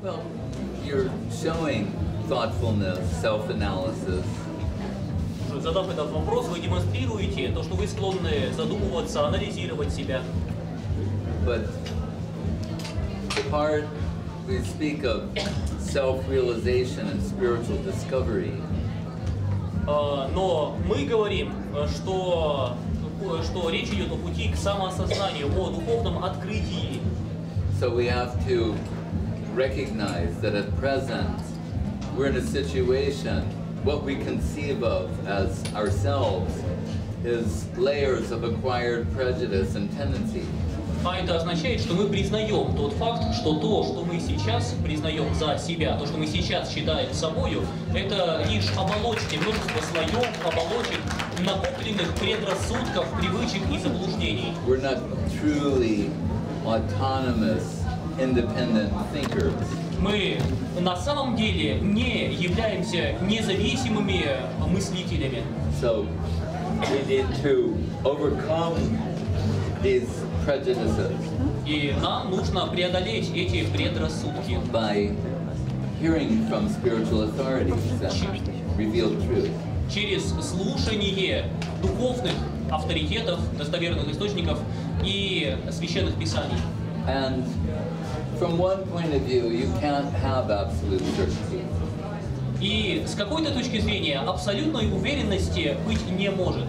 Well, you're showing thoughtfulness, self-analysis. Задав этот вопрос, вы демонстрируете то, что вы склонны задумываться, анализировать себя. But the part we speak of self-realization and spiritual discovery. Но мы говорим, что речь идет о пути к самоосознанию, о духовном открытии. So we have to recognize that at present we're in a situation, what we conceive of as ourselves is layers of acquired prejudice and tendency. А это означает, что мы признаем тот факт, что то, что мы сейчас признаем за себя, то, что мы сейчас считаем собою, это лишь оболочки, множество слоев, оболочек, накопленных предрассудков, привычек и заблуждений. We're not truly autonomous, independent thinkers. Мы на самом деле не являемся независимыми мыслителями. So we need to overcome these prejudices. И нам нужно преодолеть эти предрассудки. By hearing from spiritual authorities that reveal truth. Через слушание духовных авторитетов, достоверных источников и священных писаний. And from one point of view, you can't have absolute certainty. И с какой-то точки зрения абсолютной уверенности быть не может.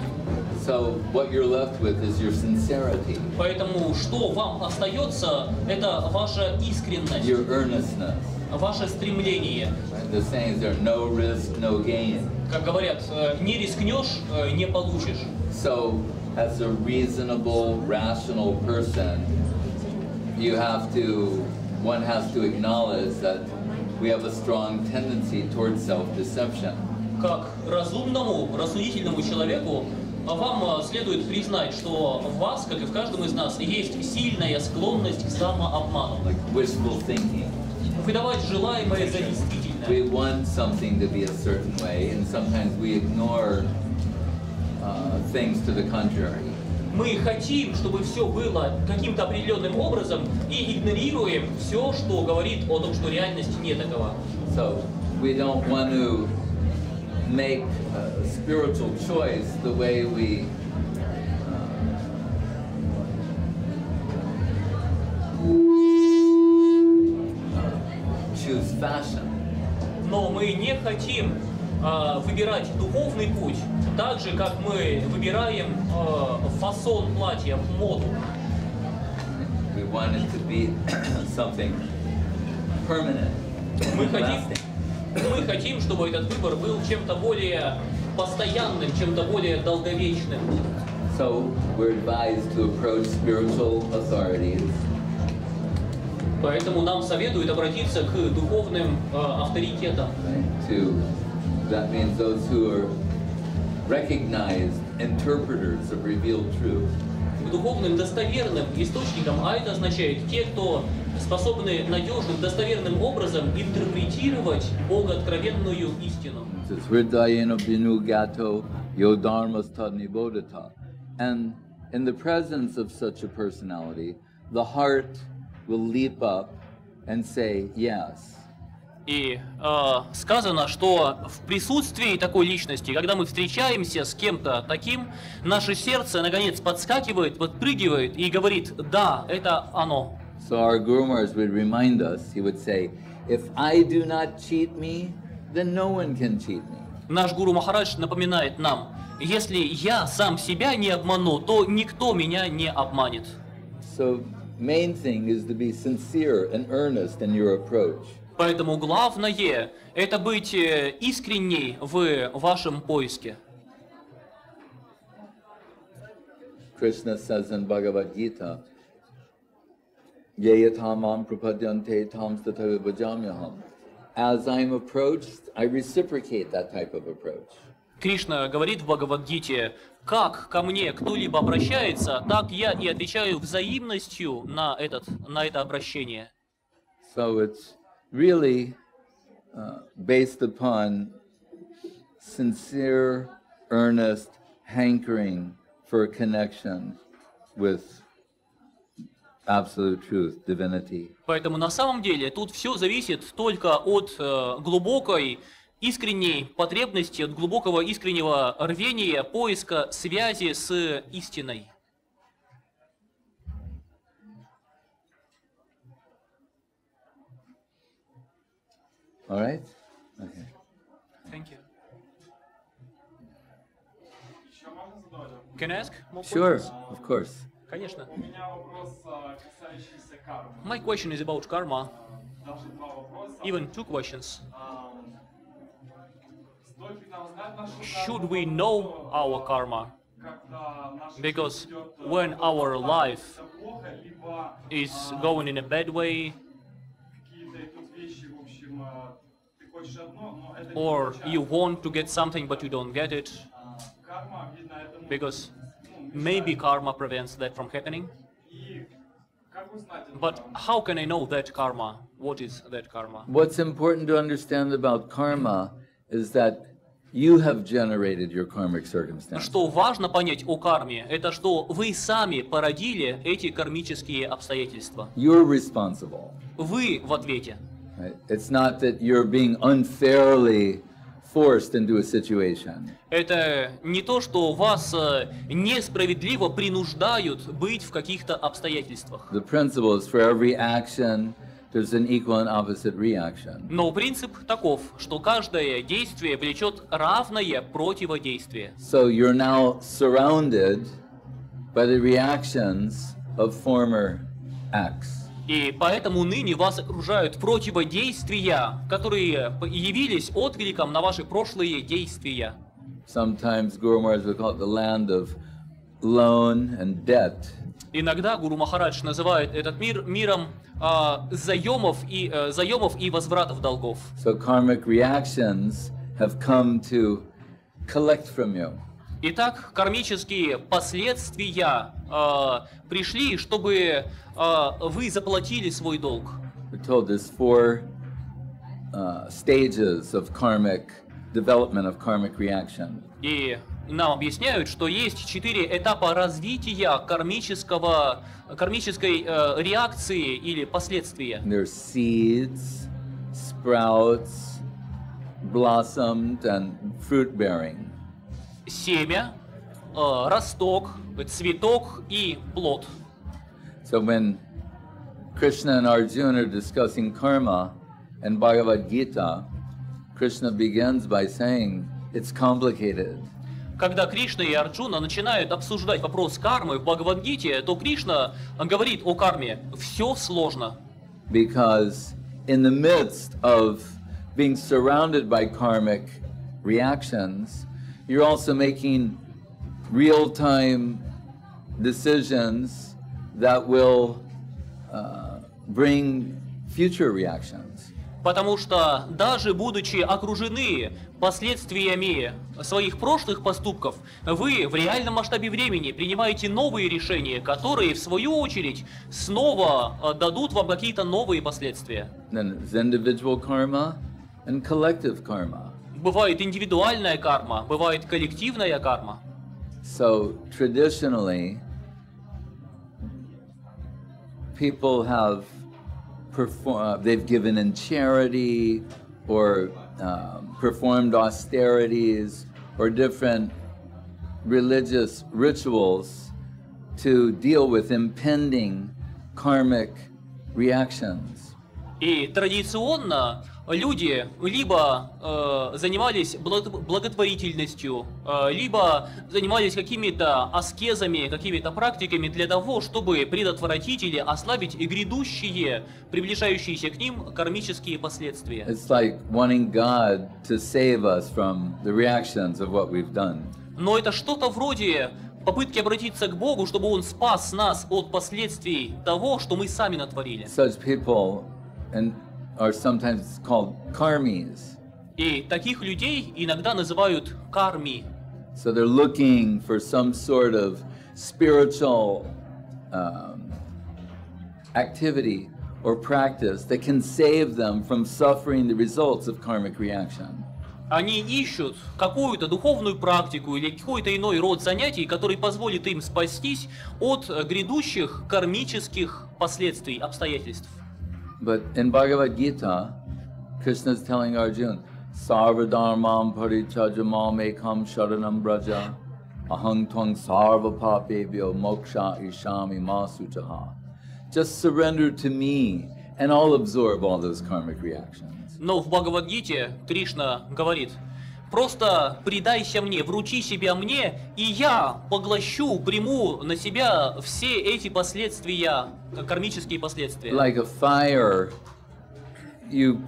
So what you're left with is your sincerity. Поэтому что вам остается, это ваша искренность, your earnestness. Ваше стремление. The saying is there, no risk, no gain. Как говорят, не рискнешь, не получишь. So, as a reasonable, rational person, one has to acknowledge that we have a strong tendency towards self-deception. Как разумному, рассудительному человеку, вам следует признать, что в вас, как и в каждом из нас, есть сильная склонность к самообману. Like wishful thinking. Выдавать желаемое за действительное. We want something to be a certain way, and sometimes we ignore things to the contrary. Мы хотим, чтобы все было каким-то определенным образом, и игнорируем все, что говорит о том, что реальность не такова. So we don't want to make a spiritual choice the way we choose fashion. Но мы не хотим выбирать духовный путь так же, как мы выбираем фасон платья, моду. We want it to be something permanent. Мы хотим, чтобы этот выбор был чем-то более постоянным, чем-то более долговечным. So we're advised to approach spiritual authorities. Поэтому нам советуют обратиться к духовным авторитетам. That means those who are recognized interpreters of revealed truth. К духовным достоверным источникам, а это означает те, кто способны надежным, достоверным образом интерпретировать богооткровенную истину. And in the presence of such a personality, the heart will leap up and say yes. И сказано, что в присутствии такой личности, когда мы встречаемся с кем-то таким, наше сердце наконец подскакивает, подпрыгивает и говорит: да, это оно. So our Guru Maharaj would remind us, he would say, if I do not cheat me, then no one can cheat me. Наш Гуру Махарадж напоминает нам: если я сам себя не обману, то никто меня не обманет. So main thing is to be sincere and earnest in your approach. Поэтому главное – это быть искренней в вашем поиске. Krishna says in Bhagavad Gita, as I'm approached, I reciprocate that type of approach. Кришна говорит в Бхагавад-гите: как ко мне кто-либо обращается, так я и отвечаю взаимностью на это обращение. So it's really based upon sincere, earnest hankering for a connection with absolute truth, divinity. Поэтому на самом деле тут все зависит только от глубокой искренней потребности, от глубокого искреннего рвения, поиска связи с истиной. All right? Okay. Thank you. Can I ask more Sure, questions? of course. Конечно. У меня вопрос, касающийся кармы. My question is about karma. Даже два вопроса. Even two questions. Стоит ли нам знать нашу Should карму? we know our karma? Когда наша Because жизнь идет, when our life плохо, либо is going in a bad way, какие-то идут вещи, в общем, ты хочешь одно, но это не or получается. you want to get something but you don't get it, Карма, видно, этому because мешает. maybe karma prevents that from happening. И как узнать эту But карму? how can I know that karma? What is that karma? What's important to understand about karma is that you have generated your karmic circumstance. Что важно понять о карме, это что вы сами породили эти кармические обстоятельства. You're responsible. Вы в ответе. Right? It's not that you're being unfairly forced into a situation. Это не то, что вас несправедливо принуждают быть в каких-то обстоятельствах. The principle is for every action, there's an equal and opposite reaction. Но принцип таков, что каждое действие влечет равное противодействие. So you're now surrounded by the reactions of former acts. И поэтому ныне вас окружают противодействия, которые явились откликом на ваши прошлые действия. Sometimes Guru Maharaj would call it the land of loan and debt. Иногда Гуру Махарадж называет этот мир миром заемов и возвратов долгов. So karmic reactions have come to collect from you. Итак, кармические последствия пришли, чтобы вы заплатили свой долг. We're told there's four stages of karmic development of karmic reaction. И нам объясняют, что есть 4 этапа развития кармической реакции или последствия. There's seeds, sprouts, blossomed, and fruit bearing. Семя, росток, цветок и плод. So when Krishna and Arjuna are discussing karma in Bhagavad Gita, Krishna begins by saying it's complicated. Когда Кришна и Арджуна начинают обсуждать вопрос кармы в Бхагавад-гите, то Кришна говорит о карме: все сложно. Because in the midst of being surrounded by karmic reactions, you're also making real-time decisions that will bring future reactions. Потому что даже будучи окружены последствиями своих прошлых поступков, вы в реальном масштабе времени принимаете новые решения, которые в свою очередь снова дадут вам какие-то новые последствия. Then there's individual karma and collective karma. Бывает индивидуальная карма, бывает коллективная карма. So traditionally, people have they've given in charity or performed austerities or different religious rituals to deal with impending karmic reactions. И традиционно люди либо занимались благотворительностью, либо занимались какими-то аскезами, какими-то практиками для того, чтобы предотвратить или ослабить и грядущие, приближающиеся к ним кармические последствия. It's like wanting God to save us from the reactions of what we've done. Но это что-то вроде попытки обратиться к Богу, чтобы Он спас нас от последствий того, что мы сами натворили. Such people are sometimes called karmis. И таких людей иногда называют карми. So they're looking for some sort of spiritual activity or practice that can save them from suffering the results of karmic reaction. Они ищут какую-то духовную практику или какой-то иной род занятий, который позволит им спастись от грядущих кармических последствий, обстоятельств. But in Bhagavad Gita, Krishna is telling Arjuna, Sarva dharmam parityajamam ekam sharanam braja ahang tvang sarva papebhyo moksha ishami ma sutaha. Just surrender to me and I'll absorb all those karmic reactions. Но в Бхагавад-гите Кришна говорит: просто предайся мне, вручи себя мне, и я поглощу, приму на себя все эти последствия, кармические последствия. Like a fire, you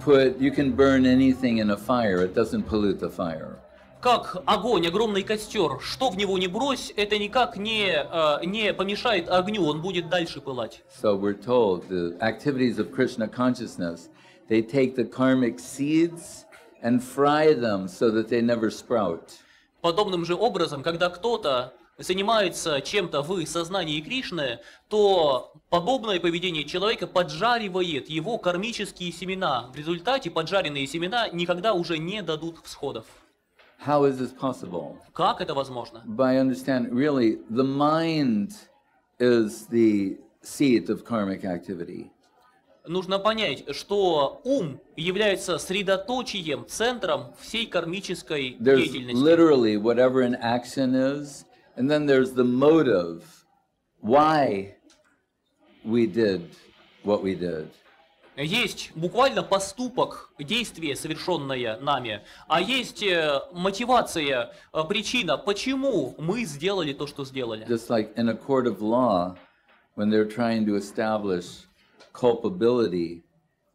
can burn anything in a fire, it doesn't pollute the fire. Как огонь, огромный костер, что в него не брось, это никак не помешает огню, он будет дальше пылать. So we're told the activities of Krishna consciousness, they take the karmic seeds and fry them so that they never sprout. Подобным же образом, когда кто-то занимается чем-то в сознании Кришны, то подобное поведение человека поджаривает его кармические семена. В результате поджаренные семена никогда уже не дадут всходов. How is this possible? Как это возможно? By understanding, really, the mind is the seat of karmic activity. Нужно понять, что ум является средоточием, центром всей кармической There's деятельности. literally whatever an action is, and then there's the motive, why we did what we did. Есть буквально поступок, действие, совершенное нами, а есть мотивация, причина, почему мы сделали то, что сделали. Just like in a court of law, when they're trying to establish culpability,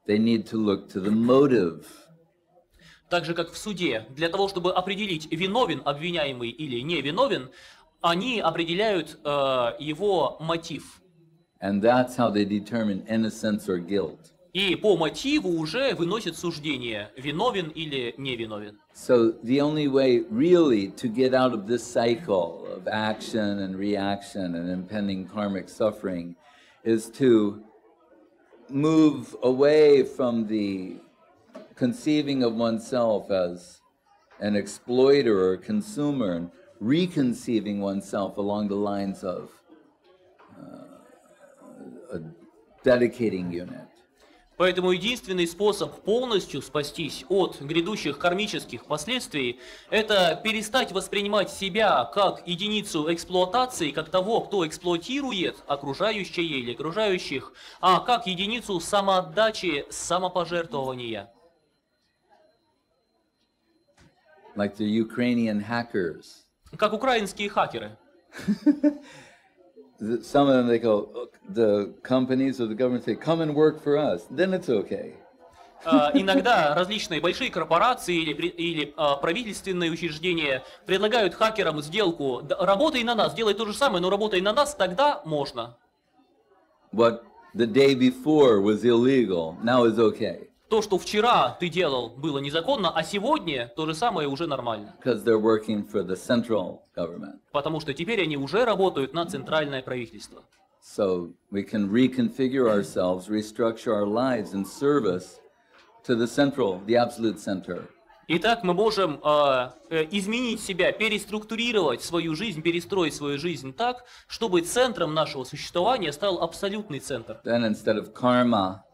they need to look to the motive. Так же, как в суде, для того, чтобы определить, виновен обвиняемый или не виновен, они определяют его мотив. And that's how they determine innocence or guilt. И по мотиву уже выносят суждение, виновен или не виновен. So the only way really to get out of this cycle of action and reaction and impending karmic suffering is to move away from the conceiving of oneself as an exploiter or consumer and reconceiving oneself along the lines of a dedicating unit. Поэтому единственный способ полностью спастись от грядущих кармических последствий – это перестать воспринимать себя как единицу эксплуатации, как того, кто эксплуатирует окружающее или окружающих, а как единицу самоотдачи, самопожертвования. Like the Ukrainian hackers. Как украинские хакеры. Some of them, they go, the companies or the government say, come and work for us, then it's okay. Иногда различные большие корпорации или правительственные учреждения предлагают хакерам сделку: работай на нас, делай то же самое, но работай на нас, тогда можно. What the day before was illegal, now is okay. То, что вчера ты делал, было незаконно, а сегодня то же самое уже нормально. Because they're working for the central government. Потому что теперь они уже работают на центральное правительство. So we can reconfigure ourselves, restructure our lives in service to the central, the absolute center. Итак, мы можем изменить себя, переструктурировать свою жизнь, перестроить свою жизнь так, чтобы центром нашего существования стал абсолютный центр. Then instead of karma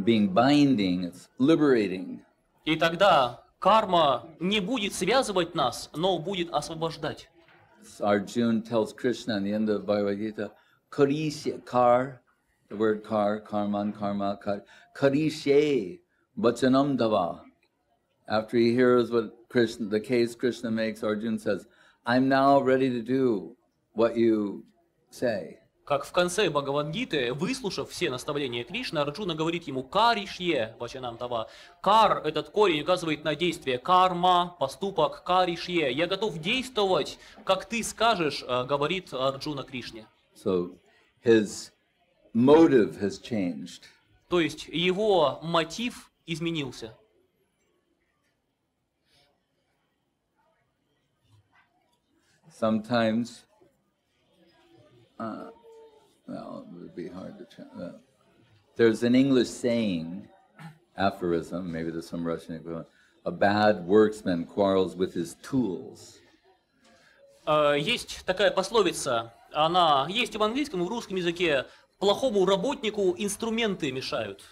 being binding, it's liberating. И тогда карма не будет связывать нас, но будет освобождать. Arjuna tells Krishna in the end of Bhagavad Gita, Karishe, kar, the word kar, karman, karma, karishe, vachanam dava. After he hears what Krishna, the case Krishna makes, Arjuna says, I'm now ready to do what you say. Как в конце Бхагавад-гиты, выслушав все наставления Кришны, Арджуна говорит ему «каришье», вачанам тава. Кар, этот корень, указывает на действие. Карма, поступок, каришье. Я готов действовать, как ты скажешь, говорит Арджуна Кришне. So his motive has changed. То есть его мотив изменился. Sometimes, well, it would be hard to there's an English saying, aphorism, maybe there's some Russian equivalent. a bad workman quarrels with his tools. Есть такая пословица, она есть и в английском, и в русском языке. Плохому работнику инструменты мешают.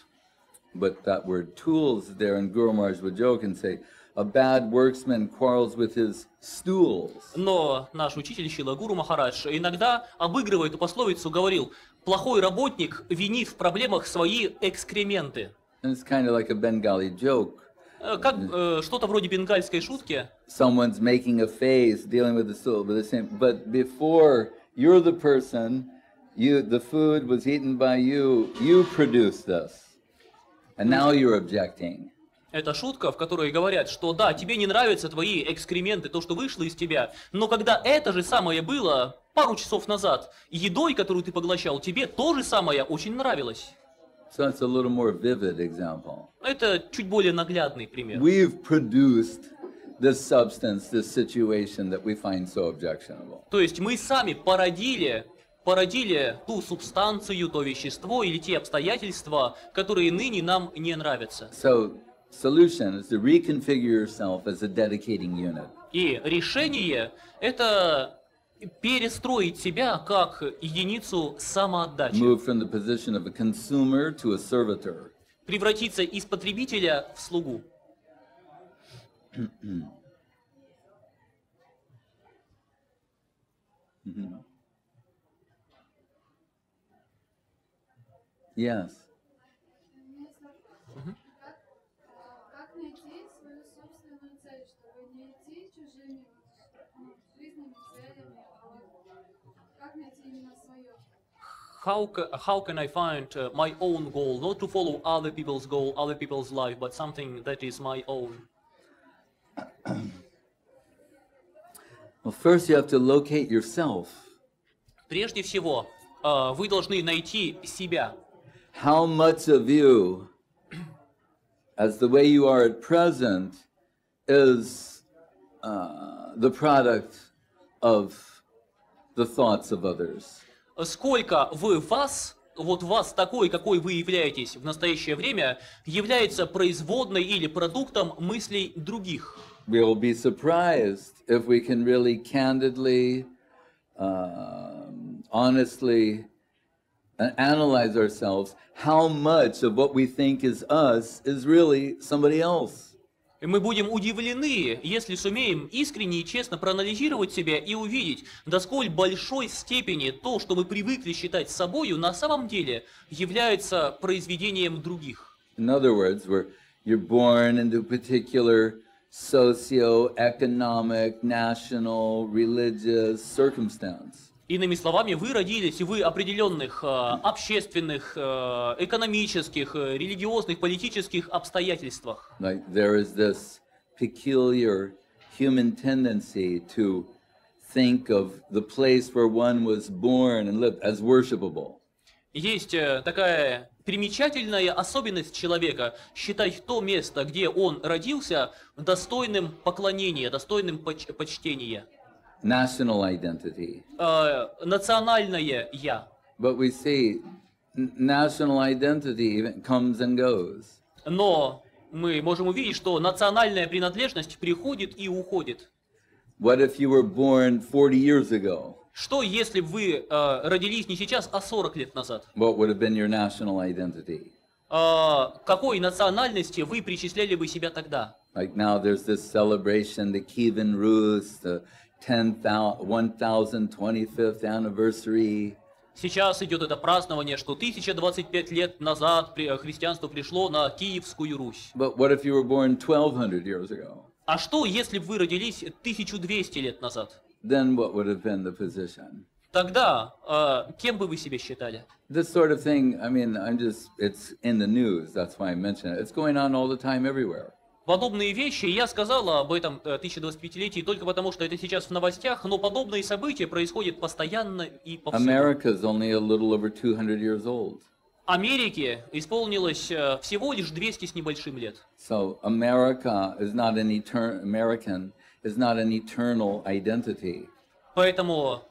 But that word tools there, and Guru Maharaj would joke and say, a bad workman quarrels with his stools. Но наш учитель Шрила Гуру Махарадж иногда, обыгрывая эту пословицу, говорил, плохой работник винит в проблемах свои экскременты. And it's kind of like a Bengali joke. Как что-то вроде бенгальской шутки. Someone's making a face, dealing with the soul, but the same. But before you're the person, the food was eaten by you. You produced this, and now you're objecting. Это шутка, в которой говорят, что да, тебе не нравятся твои экскременты, то, что вышло из тебя, но когда это же самое было пару часов назад, едой, которую ты поглощал, тебе то же самое очень нравилось. So it's a little more vivid example. Это чуть более наглядный пример. We've produced this substance, this situation that we find so objectionable. То есть мы сами породили ту субстанцию, то вещество или те обстоятельства, которые ныне нам не нравятся. So solution is to reconfigure yourself as a dedicating unit. И решение – это перестроить себя как единицу самоотдачи. Move from the position of a consumer to a servitor. Превратиться из потребителя в слугу. Yes. Как найти свою собственную цель, чтобы не идти чужими жизнями, целями, а как найти именно свое? How can I find my own goal, not to follow other people's goal, other people's life, but something that is my own? Well, first you have to locate yourself. Прежде всего, вы должны найти себя. How much of you, as the way you are at present, is the product of the thoughts of others? Сколько вас такой, какой вы являетесь в настоящее время, является производной или продуктом мыслей других. We will be surprised if we can really candidly, honestly analyze ourselves, how much of what we think is us is really somebody else. И мы будем удивлены, если сумеем искренне и честно проанализировать себя и увидеть, до сколь большой степени то, что мы привыкли считать собою, на самом деле является произведением других. In other words, you're born into a particular socio-economic, national, religious circumstance. Иными словами, вы родились в определенных общественных, экономических, религиозных, политических обстоятельствах. Like there is this peculiar human tendency to think of the place where one was born and lived as worshipable. Есть такая примечательная особенность человека считать то место, где он родился, достойным поклонения, достойным почтения. National identity. Национальное «я». But we see national identity even comes and goes. Но мы можем увидеть, что национальная принадлежность приходит и уходит. What if you were born 40 years ago? Что если бы вы родились не сейчас, а 40 лет назад? What would have been your national identity? Какой национальности вы причисляли бы себя тогда? Like now there's this celebration, the Kievan Rus, the 1025th anniversary. Сейчас идет это празднование, что 1025 лет назад христианство пришло на Киевскую Русь. But what if you were born 1200 years ago? А что, если бы вы родились 1200 лет назад? Then what would have been the position? Тогда кем бы вы себя считали? This sort of thing, I mean, it's in the news, that's why I mention it. It's going on all the time everywhere. Подобные вещи, я сказал об этом 1025-летии только потому, что это сейчас в новостях, но подобные события происходят постоянно и повсюду. America is only a little over 200 years old. Америке исполнилось всего лишь 200 с небольшим лет. So American is not an eternal identity. Поэтому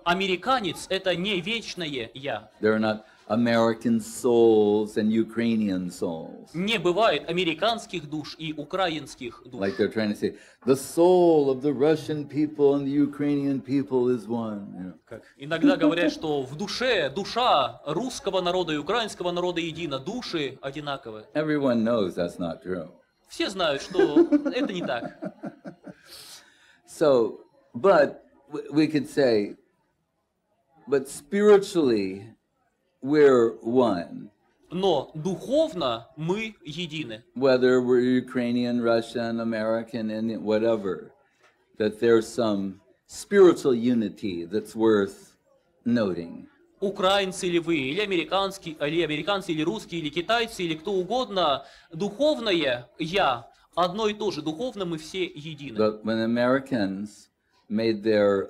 американец – это не вечное «я». There are not American souls and Ukrainian souls. Не бывает американских душ и украинских душ. Like they're trying to say, the soul of the Russian people and the Ukrainian people is one. You know. Как иногда говорят, что в душе душа русского народа и украинского народа едина, души одинаковы. Everyone knows that's not true. Все знают, что это не так. So, but we could say, but spiritually, we're one. Но духовно мы едины. Whether we're Ukrainian, Russian, American, Indian, whatever, that there's some spiritual unity that's worth noting. Украинцы ли вы, или американцы, или русские, или китайцы, или кто угодно, духовное «я» одно и то же, духовно мы все едины. But when Americans made their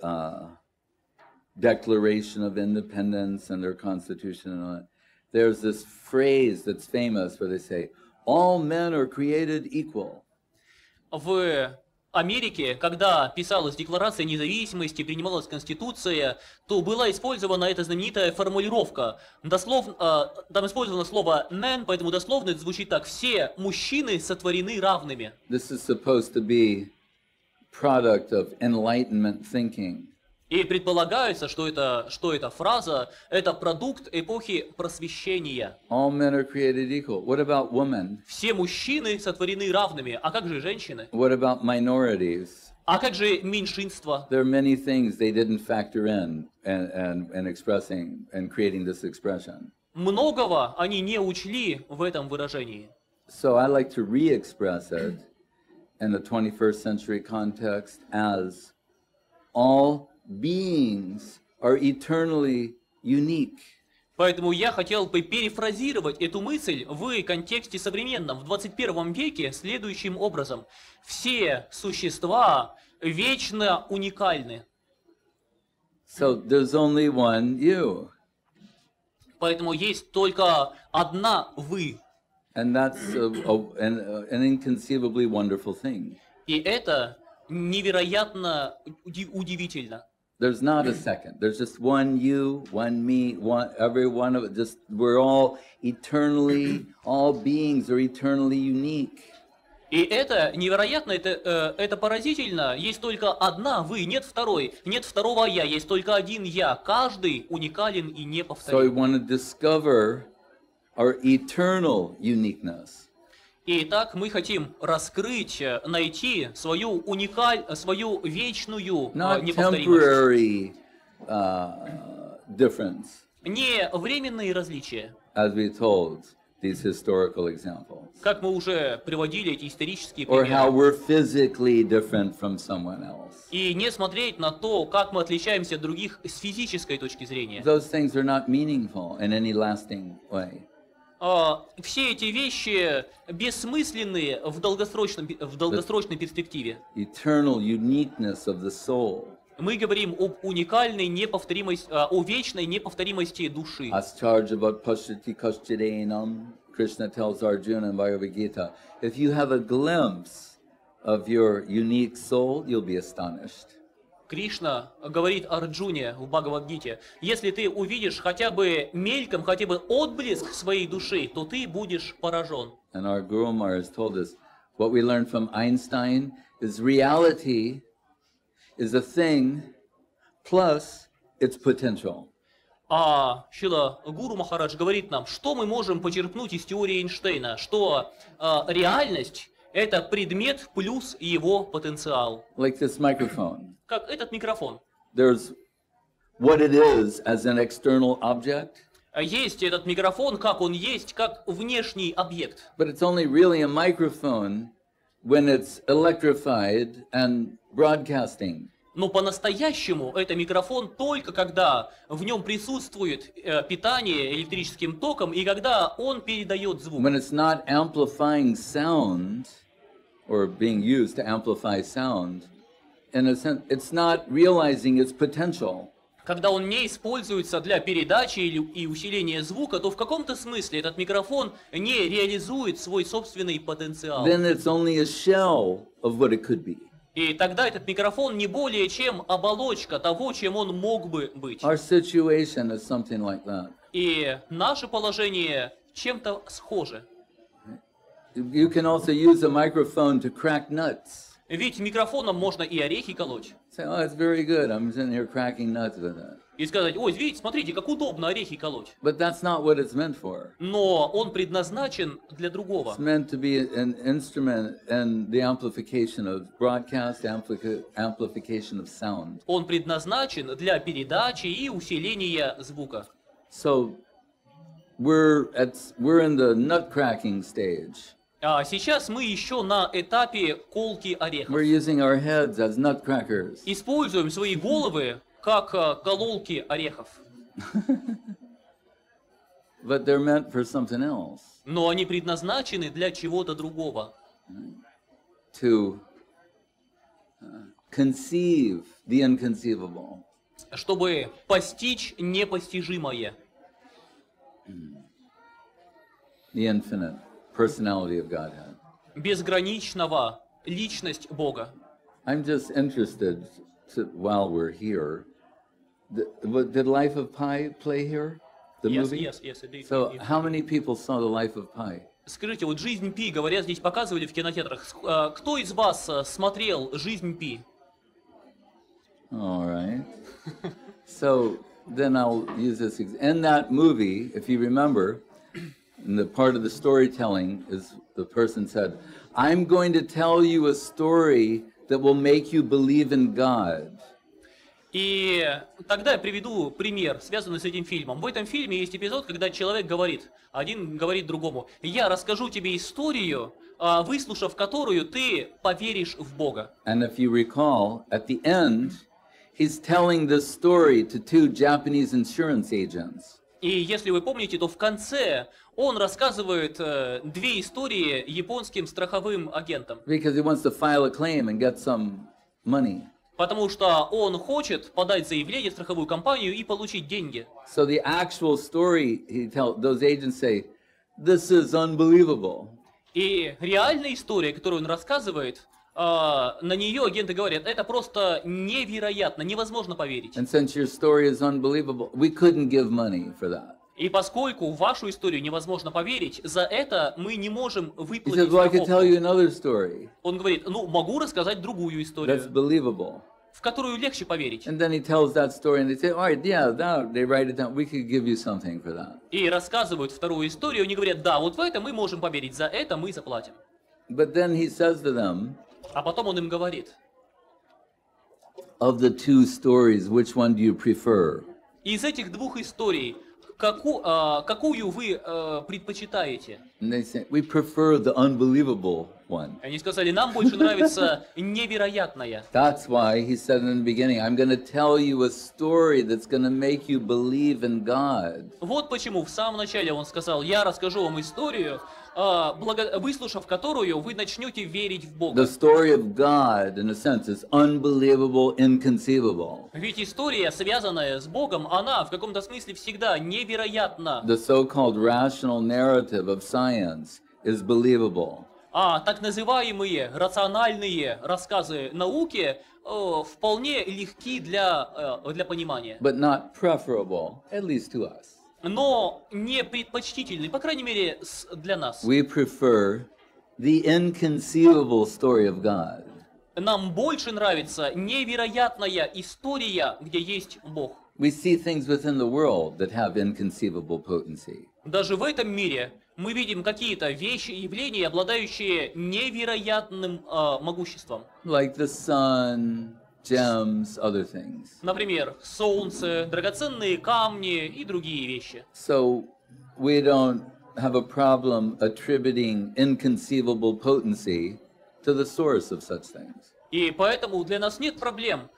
Declaration of Independence and their Constitution and all that, there's this phrase that's famous where they say, all men are created equal. В Америке, когда писалась Декларация независимости, принималась Конституция, то была использована эта знаменитая формулировка. Дословно, там использовано слово «man», поэтому дословно это звучит так: «Все мужчины сотворены равными». This is supposed to be product of enlightenment thinking. И предполагается, что эта фраза – это продукт эпохи просвещения. All men are created equal. What about women? Все мужчины сотворены равными. А как же женщины? What about minorities? А как же меньшинства? There are many things they didn't factor in expressing and creating this expression. Многого они не учли в этом выражении. So I like to re-express it in the 21st century context as all beings are eternally unique. Поэтому я хотел бы перефразировать эту мысль в контексте современном, в 21 веке, следующим образом. Все существа вечно уникальны. So there's only one you. Поэтому есть только одна «вы». And that's an inconceivably wonderful thing. И это невероятно удивительно. There's not a second. There's just one you, one me, every one of it. Just we're all beings are eternally unique. И это невероятно, это поразительно. Есть только одна вы, нет второй, нет второго я, есть только один я. Каждый уникален и So we неповторим. want to discover our eternal uniqueness. Итак, мы хотим раскрыть, найти свою свою вечную Not неповторимость. temporary difference, Не временные различия, as we told these historical examples, как мы уже приводили эти исторические or how примеры. we're physically different from someone else. И не смотреть на то, как мы отличаемся от других с физической точки зрения. Those things are not meaningful in any lasting way. Все эти вещи бессмысленные в долгосрочной перспективе. Eternal uniqueness of the soul. Мы говорим об уникальной неповторимости, о вечной неповторимости души. Ascharjavat pashyati kaschideenam, Krishna tells Arjuna in Bhagavad Gita, if you have a glimpse of your unique soul, you'll be astonished. Кришна говорит Арджуне в Бхагавад-гите: если ты увидишь хотя бы мельком, хотя бы отблеск своей души, то ты будешь поражен. And our Guru Maharaj told us, what we learned from Einstein is reality is a thing plus its potential. А Шрила Гуру Махарадж говорит нам, что мы можем почерпнуть из теории Эйнштейна, что реальность – это предмет плюс его потенциал. Like this microphone. Как этот микрофон. There's what it is as an external object. Есть этот микрофон, как он есть, как внешний объект. But it's only really a microphone when it's electrified and broadcasting. Но по-настоящему это микрофон только когда в нем присутствует питание электрическим током и когда он передает звук. When it's not amplifying sound or being used to amplify sound, in a sense, it's not realizing its potential. Когда он не используется для передачи и усиления звука, то в каком-то смысле этот микрофон не реализует свой собственный потенциал. Then it's only a shell of what it could be. И тогда этот микрофон не более чем оболочка того, чем он мог бы быть. Our situation is something like that. И наше положение чем-то схоже. You can also use a microphone to crack nuts. Ведь микрофоном можно и орехи колоть. Say, oh, it's very good. I'm sitting here cracking nuts with it. И сказать, ой, видите, смотрите, как удобно орехи колоть. But that's not what it's meant for. Но он предназначен для другого. It's meant to be an instrument in the amplification of broadcast, amplification of sound. Он предназначен для передачи и усиления звука. So we're in the nut cracking stage. А сейчас мы еще на этапе колки орехов. We're using our heads as nut crackers. Используем свои головы как кололки орехов. But they're meant for something else. Но они предназначены для чего-то другого. To conceive the inconceivable. Чтобы постичь непостижимое. The infinite personality of Godhead. Безграничного личность Бога. I'm just interested, while we're here, did Life of Pi play here? The movie? Yes, it did. So how many people saw the Life of Pi? Скажите, вот «Жизнь Пи», говорят, здесь показывали в кинотеатрах. Кто из вас смотрел «Жизнь Пи»? All right. So then I'll use this. In that movie, if you remember, in the part of the storytelling is the person said, I'm going to tell you a story that will make you believe in God. И тогда я приведу пример, связанный с этим фильмом. В этом фильме есть эпизод, когда человек говорит, один говорит другому, я расскажу тебе историю, выслушав которую ты поверишь в Бога. And if you recall, at the end, he's telling this story to two Japanese insurance agents. И если вы помните, то в конце он рассказывает две истории японским страховым агентам. Because he wants to file a claim and get some money. Потому что он хочет подать заявление в страховую компанию и получить деньги. So the actual story, those agents say, this is unbelievable. И реальная история, которую он рассказывает, на нее агенты говорят, это просто невероятно, невозможно поверить. And since your story is unbelievable, we couldn't give money for that. И поскольку в вашу историю невозможно поверить, за это мы не можем He выплатить says, well, I could tell you страховку. another story Он говорит, ну, могу рассказать другую that's историю, believable. в которую легче поверить. And then he tells that story and they say, all right, yeah, now they write it down. We could give you something for that. И рассказывают вторую историю, они говорят, да, вот в это мы можем поверить, за это мы заплатим. But then he says to them, А потом он им говорит, of the two stories, which one do you prefer? из этих двух историй, какую вы предпочитаете? And they say, we prefer the unbelievable one. Они сказали, нам больше нравится невероятное. That's why he said in the beginning, I'm going to tell you a story that's going to make you believe in God. Вот почему в самом начале он сказал, я расскажу вам историю, выслушав которую вы начнете верить в Бога. The story of God, in a sense, is unbelievable, inconceivable. Ведь история, связанная с Богом, она в каком-то смысле всегда невероятна. The so-called rational narrative of science is believable. А так называемые рациональные рассказы науки вполне легки для понимания. But not preferable, at least to us. Но не предпочтительны, по крайней мере, для нас. We prefer the inconceivable story of God. Нам больше нравится невероятная история, где есть Бог. We see things within the world that have inconceivable potency. Даже в этом мире мы видим какие-то вещи, явления, обладающие невероятным могуществом. Like the sun, gems, other things. Например, солнце, драгоценные камни и другие вещи. So we don't have a problem attributing inconceivable potency to the source of such things. И поэтому для нас нет проблем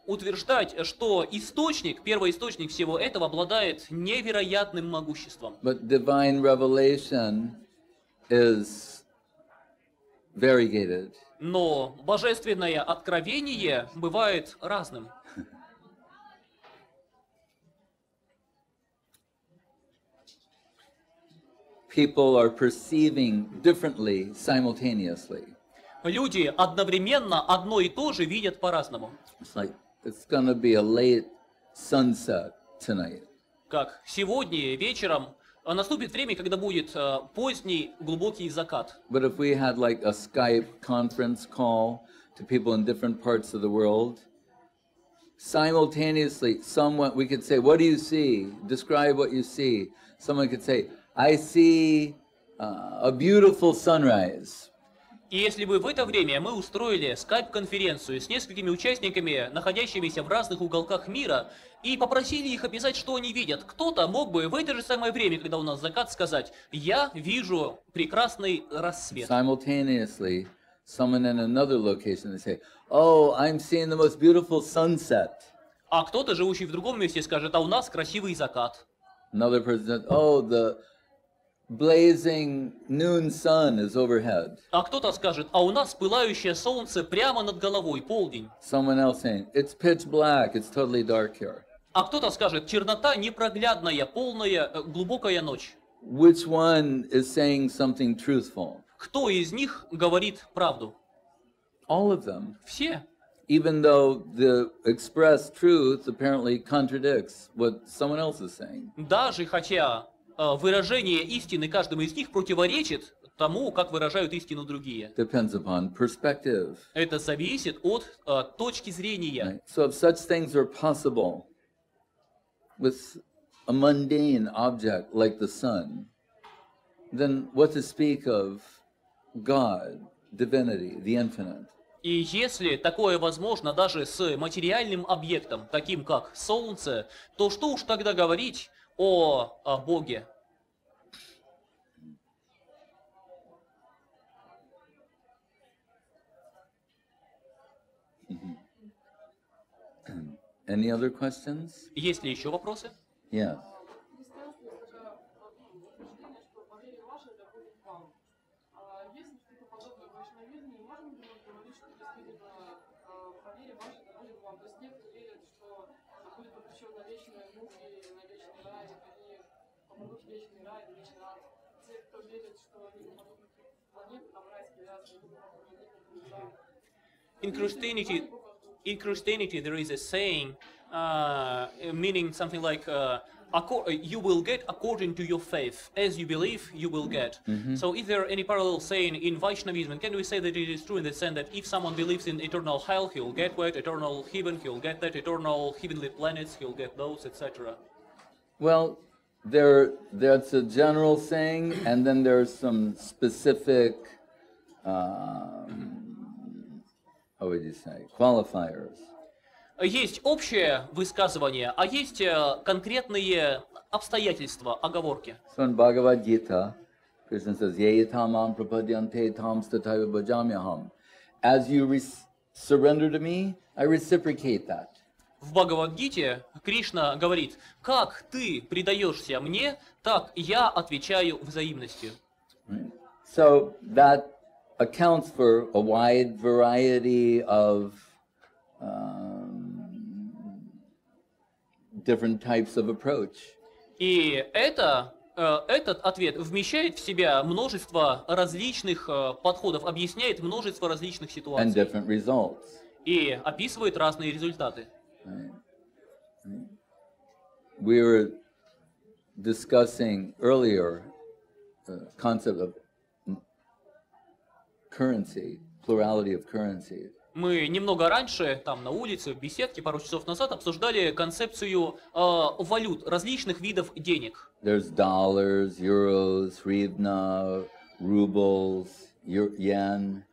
утверждать, что источник, первоисточник всего этого обладает невероятным могуществом. But divine revelation is variegated. Но божественное откровение бывает разным. People are perceiving differently simultaneously. Люди одновременно одно и то же видят по-разному. It's like it's gonna be a late sunset tonight. как сегодня вечером наступит время, когда будет поздний глубокий закат. But if we had like a Skype conference call to people in different parts of the world, simultaneously, someone, we could say, what do you see? Describe what you see. Someone could say, I see a beautiful sunrise. И если бы в это время мы устроили скайп-конференцию с несколькими участниками, находящимися в разных уголках мира, и попросили их описать, что они видят, кто-то мог бы в это же самое время, когда у нас закат, сказать, я вижу прекрасный рассвет. Simultaneously, someone in another location would say, oh, I'm seeing the most beautiful sunset. А кто-то, живущий в другом месте, скажет, а у нас красивый закат. Another person said, oh, the blazing noon sun is overhead. А кто-то скажет, а у нас пылающее солнце прямо над головой, полдень. Someone else saying, it's pitch black, it's totally dark here. А кто-то скажет, чернота непроглядная, полная, глубокая ночь. Which one is saying something truthful? Кто из них говорит правду? All of them. Все. Even though the expressed truth apparently contradicts what someone else is saying. Даже хотя выражение истины каждому из них противоречит тому, как выражают истину другие. Depends upon perspective. Это зависит от точки зрения. Right. So if such things are possible with a mundane object like the sun, then what to speak of God, divinity, the infinite? И если такое возможно даже с материальным объектом, таким как Солнце, то что уж тогда говорить о Боге? Any other questions? Есть ли еще вопросы? Yes. In Christianity, there is a saying meaning something like you will get according to your faith. As you believe, you will get. So is there any parallel saying in Vaishnavism? And can we say that it is true in the sense that if someone believes in eternal hell, he will get what? Eternal heaven, he will get that. Eternal heavenly planets, he will get those, etc. Well, that's a general saying, and then there's some specific, how would you say, qualifiers. Есть общее высказывание, а есть конкретные обстоятельства, оговорки. So in Bhagavad Gita, Krishna says, Ye tamam prapadyante tam stataiva bhajamyaham. As you surrender to me, I reciprocate that. В Бхагавад-гите Кришна говорит, как ты предаешься мне, так я отвечаю взаимностью. So that accounts for a wide variety of different types of approach. И этот ответ вмещает в себя множество различных подходов, объясняет множество различных And ситуаций different results. и описывает разные результаты. We were discussing earlier the concept of currency, plurality of currency. Мы немного раньше, там на улице, в беседке, пару часов назад, обсуждали концепцию валют, различных видов денег. There's dollars, euros, hryvnia, rubles, yen.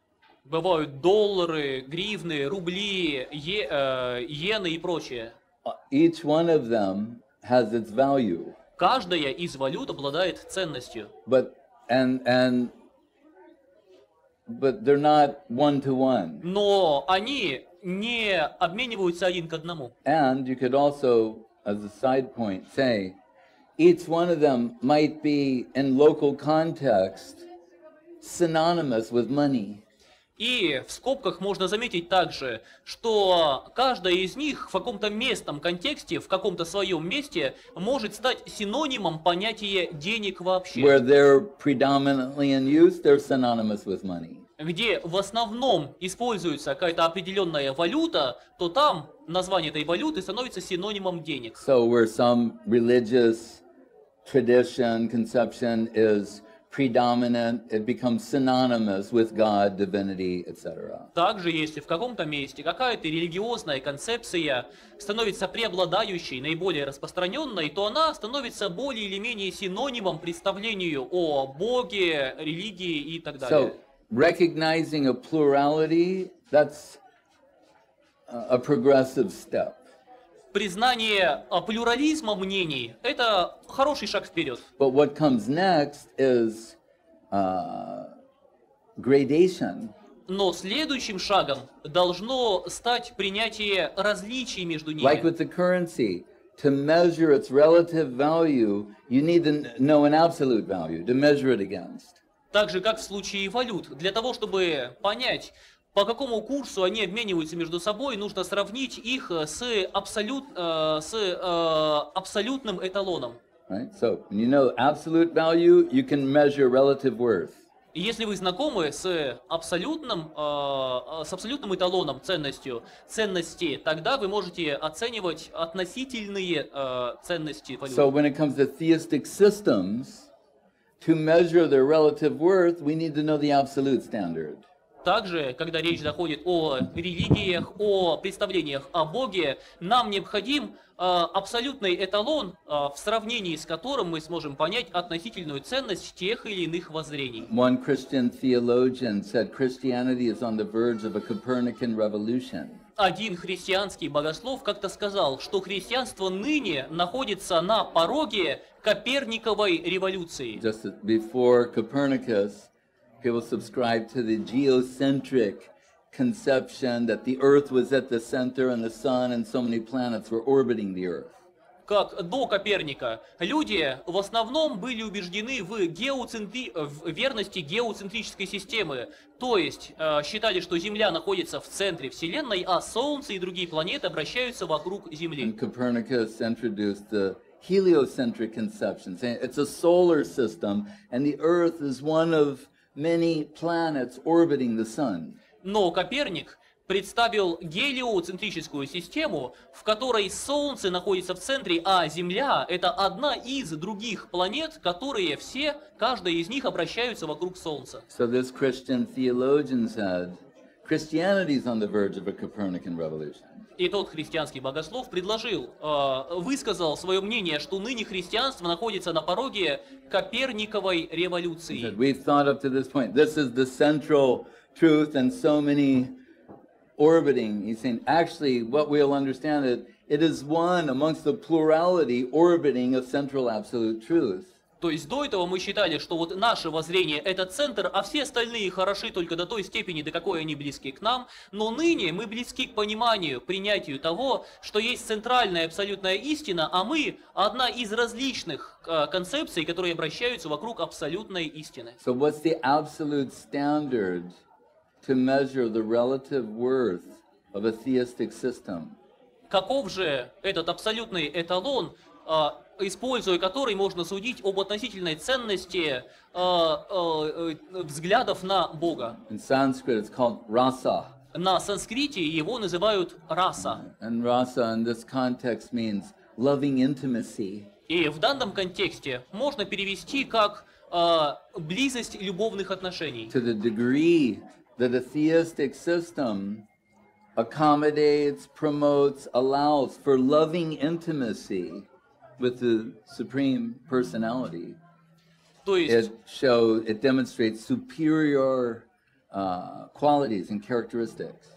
Бывают доллары, гривны, рубли, иены и прочее. Each one of them has its value. Каждая из валют обладает ценностью. But they're not one-to-one. Но они не обмениваются один к одному. And you could also, as a side point, say each one of them might be in local context synonymous with money. И в скобках можно заметить также, что каждая из них в каком-то местном контексте, в каком-то своем месте может стать синонимом понятия денег вообще. Where they're predominantly in use, they're synonymous with money. где в основном используется какая-то определенная валюта, то там название этой валюты становится синонимом денег. So where some religious tradition, conception is predominant, it becomes synonymous with God, divinity, etc. Также, если в каком-то месте какая-то религиозная концепция становится преобладающей, наиболее распространенной, то она становится более или менее синонимом представлению о Боге, религии и так далее. So recognizing a plurality, that's a progressive step. Признание плюрализма мнений – это хороший шаг вперед. But what comes next is gradation. Но следующим шагом должно стать принятие различий между ними. Like with the currency, to measure its relative value, you need to know an absolute value to measure it against. Так же, как в случае валют. Для того, чтобы понять, по какому курсу они обмениваются между собой, нужно сравнить их с абсолютным эталоном. Right? So when you know absolute value, you can measure relative worth. И если вы знакомы с абсолютным эталоном ценности, тогда вы можете оценивать относительные ценности валют. So when it comes to theistic systems, to measure their relative worth, we need to know the absolute standard. Также, когда речь заходит о религиях, о представлениях о Боге, нам необходим абсолютный эталон, в сравнении с которым мы сможем понять относительную ценность тех или иных воззрений. One Christian theologian said Christianity is on the verge of a Copernican revolution. Один христианский богослов как-то сказал, что христианство ныне находится на пороге Коперниковой революции. Just before Copernicus, people subscribed to the geocentric conception that the Earth was at the center and the Sun and so many planets were orbiting the Earth. Как до Коперника, люди в основном были убеждены в верности геоцентрической системы. То есть считали, что Земля находится в центре Вселенной, а Солнце и другие планеты обращаются вокруг Земли. And Copernicus introduced the heliocentric conception, saying it's a solar system and the Earth is one of many planets orbiting the Sun. Но Коперник представил гелиоцентрическую систему, в которой Солнце находится в центре, а Земля – это одна из других планет, которые все, каждая из них обращаются вокруг Солнца. So this Christian theologian said, Christianity is on the verge of a Copernican revolution. И тот христианский богослов высказал свое мнение, что ныне христианство находится на пороге Коперниковой революции. We've thought up to this point, this is the central truth and so many orbiting. He's saying, actually, what we'll understand is, it is one amongst the plurality orbiting a central absolute truth. То есть до этого мы считали, что вот наше воззрение – это центр, а все остальные хороши только до той степени, до какой они близки к нам. Но ныне мы близки к пониманию, принятию того, что есть центральная абсолютная истина, а мы – одна из различных концепций, которые обращаются вокруг абсолютной истины. So what's the absolute standard to measure the relative worth of a theistic system? Каков же этот абсолютный эталон, используя который можно судить об относительной ценности взглядов на Бога? In Sanskrit, it's called rasa. На санскрите его называют раса. And rasa in this context means loving intimacy. И в данном контексте можно перевести как близость любовных отношений. To the degree that a theistic system accommodates, promotes, allows for loving intimacy with the Supreme Personality, То есть, it demonstrates superior qualities and characteristics.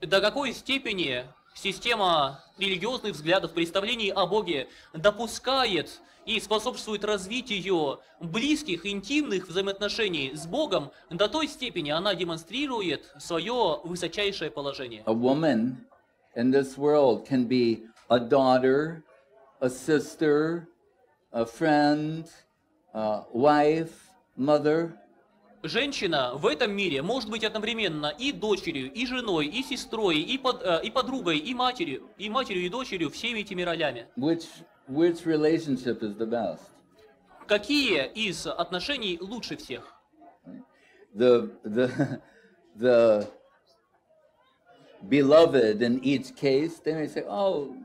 до какой степени система религиозных взглядов, представлений о Боге допускает и способствует развитию близких, интимных взаимоотношений с Богом, до той степени она демонстрирует свое высочайшее положение. A woman in this world can be a daughter, a sister, a friend, wife, mother. Женщина в этом мире может быть одновременно и дочерью, и женой, и сестрой, и подругой, и матерью, и дочерью, всеми этими ролями. Which relationship is the best? Какие из отношений лучше всех? The the beloved in each case, they may say, oh,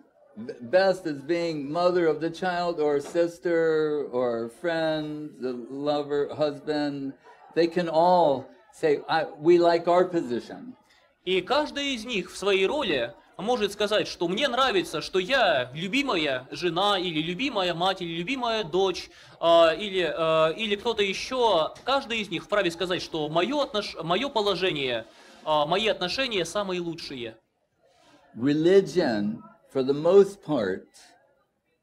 best is being mother of the child or sister or friend, the lover, husband. They can all say, we like our position. И каждый из них в своей роли может сказать, что мне нравится, что я любимая жена, или любимая мать, или любимая дочь, или кто-то еще. Каждый из них вправе сказать, что мое положение, мои отношения самые лучшие. Religion, for the most part,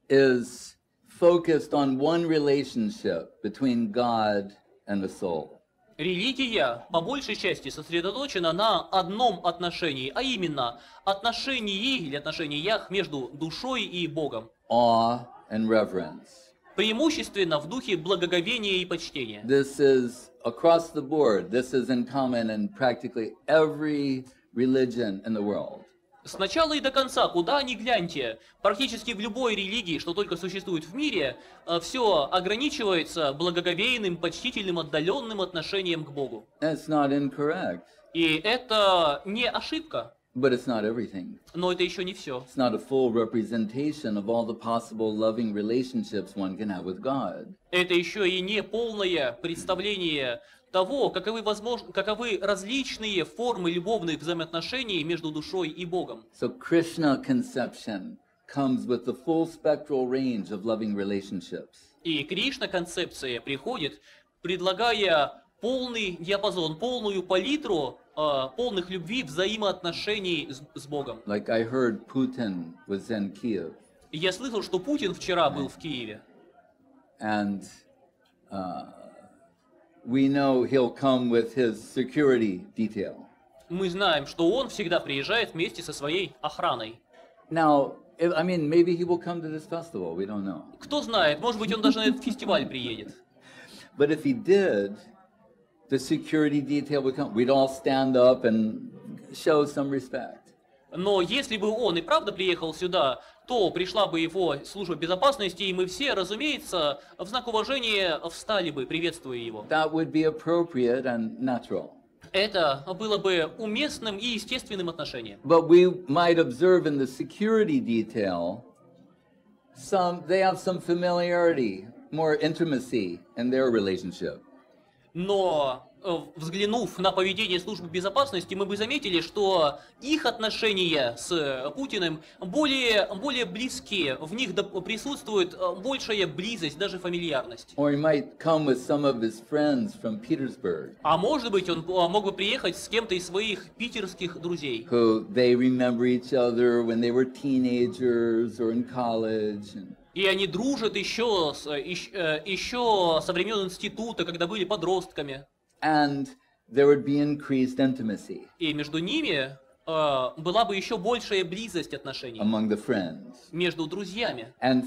is focused on one relationship between God and the soul. Религия, по большей части, сосредоточена на одном отношении, а именно отношении или отношениях между душой и Богом. Awe and reverence. Преимущественно в духе благоговения и почтения. This is across the board. This is in common in practically every religion in the world. С начала и до конца, куда ни гляньте, практически в любой религии, что только существует в мире, все ограничивается благоговейным, почтительным, отдаленным отношением к Богу. That's not incorrect. И это не ошибка. But it's not everything. Но это еще не все. It's not a full representation of all the possible loving relationships one can have with God. Это еще и не полное представление того, каковы различные формы любовных взаимоотношений между душой и Богом. So Krishna conception comes with the full spectral range of loving relationships. И Кришна-концепция приходит, предлагая полный диапазон, полную палитру полных любви, взаимоотношений с Богом. Like I heard Putin was in Kiev. Я слышал, что Путин вчера был в Киеве. And we know he'll come with his security detail. Мы знаем, что он всегда приезжает вместе со своей охраной. Now, maybe he will come to this festival. We don't know. Кто знает, может быть, он даже на этот фестиваль приедет. But if he did, the security detail would come. We'd all stand up and show some respect. Но если бы он и правда приехал сюда, то пришла бы его служба безопасности, и мы все, разумеется, в знак уважения встали бы, приветствуя его. That would be appropriate and natural. Это было бы уместным и естественным отношением. But we might observe in the security detail, they have some familiarity, more intimacy in their relationship. Но, взглянув на поведение службы безопасности, мы бы заметили, что их отношения с Путиным более близкие, в них присутствует большая близость, даже фамильярность. Or he might come with some of his friends from Petersburg. А может быть, он мог бы приехать с кем-то из своих питерских друзей. Who they remember each other when they were teenagers or in college. И они дружат еще со времен института, когда были подростками. And there would be increased intimacy. И между ними была бы еще большая близость отношений. Among the friends. Между друзьями. And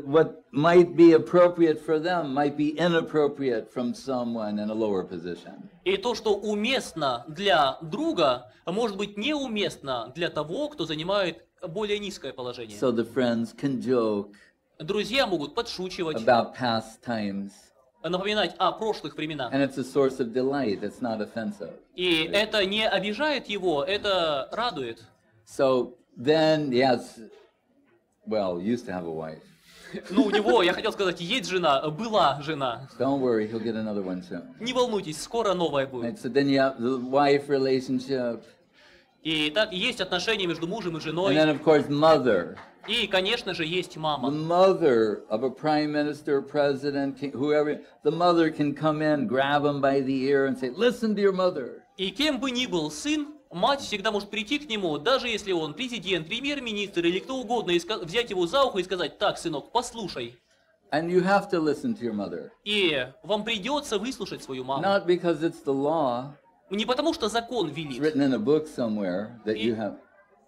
what might be appropriate for them might be inappropriate from someone in a lower position. И то, что уместно для друга, может быть неуместно для того, кто занимает более низкое положение. So the friends can joke. Друзья могут подшучивать. About past times. Напоминать о прошлых временах. And it's a source of delight. It's not offensive. И это не обижает его, это радует. So then, yes, used to have a wife. Ну, у него, я хотел сказать, есть жена, была жена. Don't worry, he'll get another one soon. Не волнуйтесь, скоро новая будет. So then you have the wife relationship. И так есть отношения между мужем и женой. And then, of course, mother. И, конечно же, есть мама. The mother of a prime minister, president, whoever, the mother can come in, grab him by the ear and say, listen to your mother. И кем бы ни был сын, мать всегда может прийти к нему, даже если он президент, премьер-министр или кто угодно, и взять его за ухо и сказать: так, сынок, послушай. And you have to listen to your mother. И вам придется выслушать свою маму. Not because it's the law. Не потому, что закон велит. It's written in a book somewhere that you have.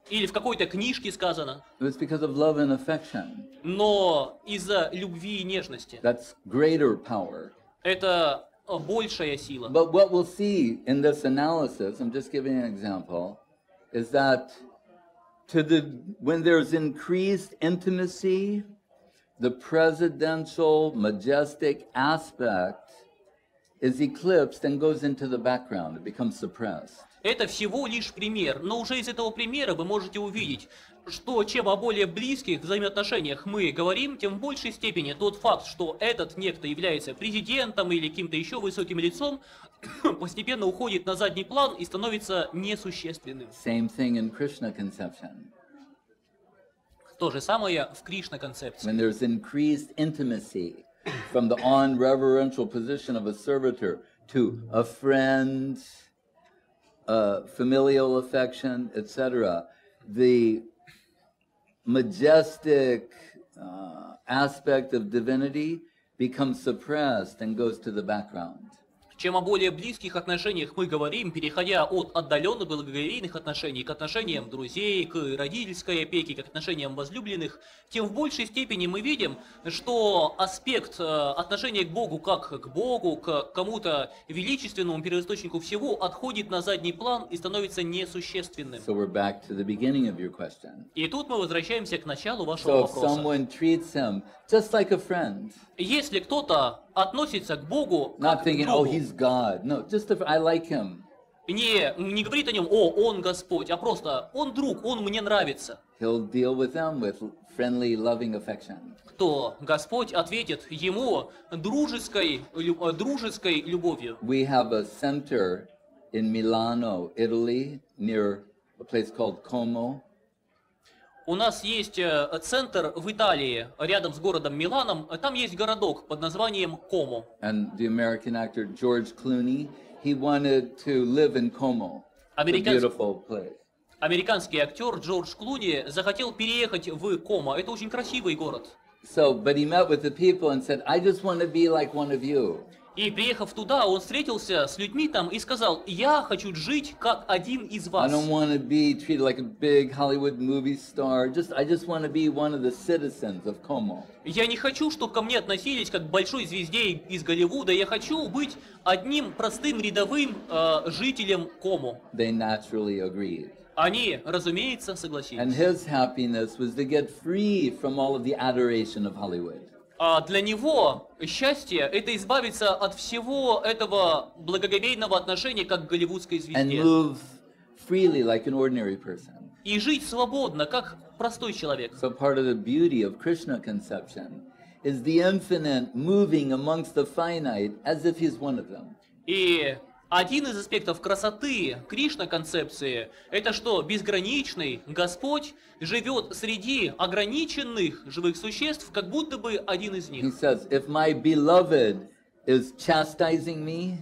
Или в какой-то книжке сказано. It's because of love and affection. Но из-за любви и нежности. That's greater power. Это большая сила. But what we'll see in this analysis, I'm just giving an example, is that when there's increased intimacy, the presidential, majestic aspect is eclipsed and goes into the background. It becomes suppressed. Это всего лишь пример, но уже из этого примера вы можете увидеть, что чем о более близких взаимоотношениях мы говорим, тем в большей степени тот факт, что этот некто является президентом или каким-то еще высоким лицом, постепенно уходит на задний план и становится несущественным. Same thing in Krishna conception. То же самое в Кришна-концепции. When there's increased intimacy from the on-reverential position of a servitor to a friend, familial affection, etc., the majestic aspect of divinity becomes suppressed and goes to the background. Чем о более близких отношениях мы говорим, переходя от отдаленных благоговейных отношений к отношениям друзей, к родительской опеке, к отношениям возлюбленных, тем в большей степени мы видим, что аспект отношения к Богу как к Богу, к кому-то величественному первоисточнику всего отходит на задний план и становится несущественным. So we're back to the beginning of your question. И тут мы возвращаемся к началу вашего So if вопроса. someone treats him just like a friend, Если кто-то относится к Богу not как к thinking, oh, другу, he's God. No, just I like him. не говорит о нем, о, он Господь, а просто он друг, он мне нравится, He'll deal with them with friendly, loving affection. то Господь ответит ему дружеской любовью. We have a center in Milano, Italy, near a place called Como. У нас есть центр в Италии, рядом с городом Миланом, там есть городок под названием Комо. And the American actor George Clooney, he wanted to live in Como. It's a beautiful place. Американский актер Джордж Клуни захотел переехать в Комо. Это очень красивый город. So, but he met with the people and said, I just want to be like one of you. И приехав туда, он встретился с людьми там и сказал: я хочу жить как один из I вас. don't want to be treated like a big Hollywood movie star. I just want to be one of the citizens of Como. Я не хочу, чтобы ко мне относились как к большой звезде из Голливуда. Я хочу быть одним простым рядовым жителем Комо. They naturally agreed. Они, разумеется, And согласились. his happiness was to get free from all of the adoration of Hollywood. А для него счастье – это избавиться от всего этого благоговейного отношения как к голливудской And звезде. move freely like an ordinary person. И жить свободно, как простой человек. So part of the beauty of Krishna conception is the infinite moving amongst the finite as if he's one of them. И один из аспектов красоты Кришна-концепции – это что безграничный Господь живет среди ограниченных живых существ, как будто бы один из He них. says, if my beloved is chastising me,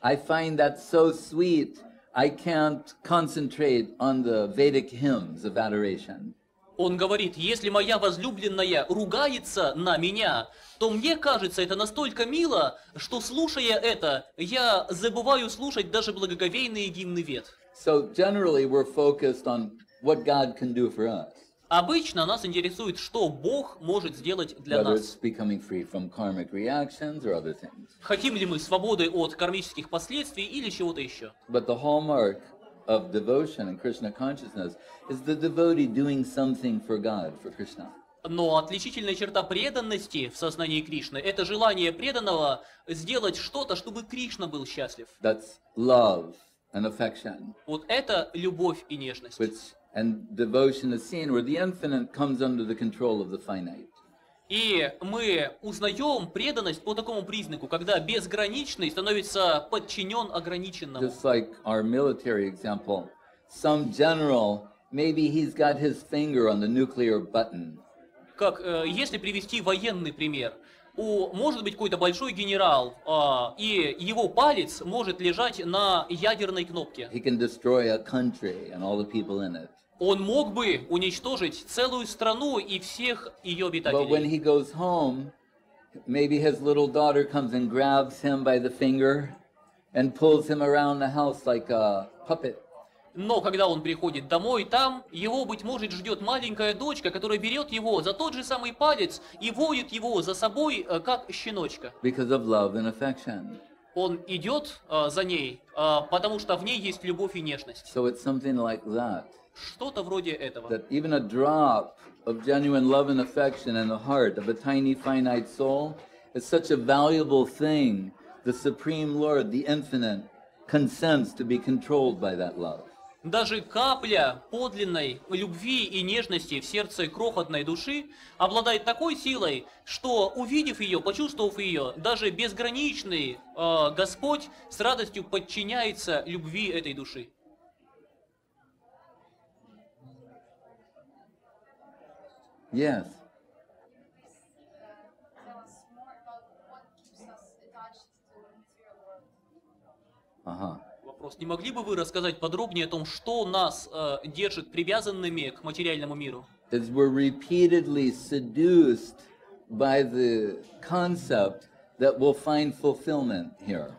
I find that so sweet, I can't concentrate on the Vedic hymns of adoration. Он говорит: если моя возлюбленная ругается на меня, то мне кажется это настолько мило, что, слушая это, я забываю слушать даже благоговейные гимны Вед. So generally we're focused on what God can do for us, Обычно нас интересует, что Бог может сделать для whether it's нас. becoming free from karmic reactions or other things. Хотим ли мы свободы от кармических последствий или чего-то еще. But the hallmark of devotion and Krishna consciousness is the devotee doing something for God, for Krishna. Но отличительная черта преданности в сознании Кришны – это желание преданного сделать что-то, чтобы Кришна был счастлив. That's love and affection, Вот это любовь и нежность. and devotion is seen where the infinite comes under the control of the finite. И мы узнаем преданность по такому признаку, когда безграничный становится подчинен ограниченному. Just like our military example, some general, maybe he's got his finger on the nuclear button. Как, если привести военный пример, может быть какой-то большой генерал, и его палец может лежать на ядерной кнопке. He can destroy a country and all the people in it. Он мог бы уничтожить целую страну и всех ее But when обитателей. he goes home, maybe his little daughter comes and grabs him by the finger and pulls him around the house like a puppet. Но когда он приходит домой, там его, быть может, ждет маленькая дочка, которая берет его за тот же самый палец и водит его за собой, как щеночка. Because of love and affection. Он идет за ней, потому что в ней есть любовь и нежность. So it's something like that. Что-то вроде этого. That even a drop of genuine love and affection in the heart of a tiny finite soul is such a valuable thing the Supreme Lord, the Infinite, consents to be controlled by that love. Даже капля подлинной любви и нежности в сердце крохотной души обладает такой силой, что, увидев ее, почувствовав ее, даже безграничный Господь с радостью подчиняется любви этой души. Yes. Вопрос. Не могли бы вы рассказать подробнее о том, что нас держит привязанными к материальному миру? As we're repeatedly seduced by the concept that we'll find fulfillment here.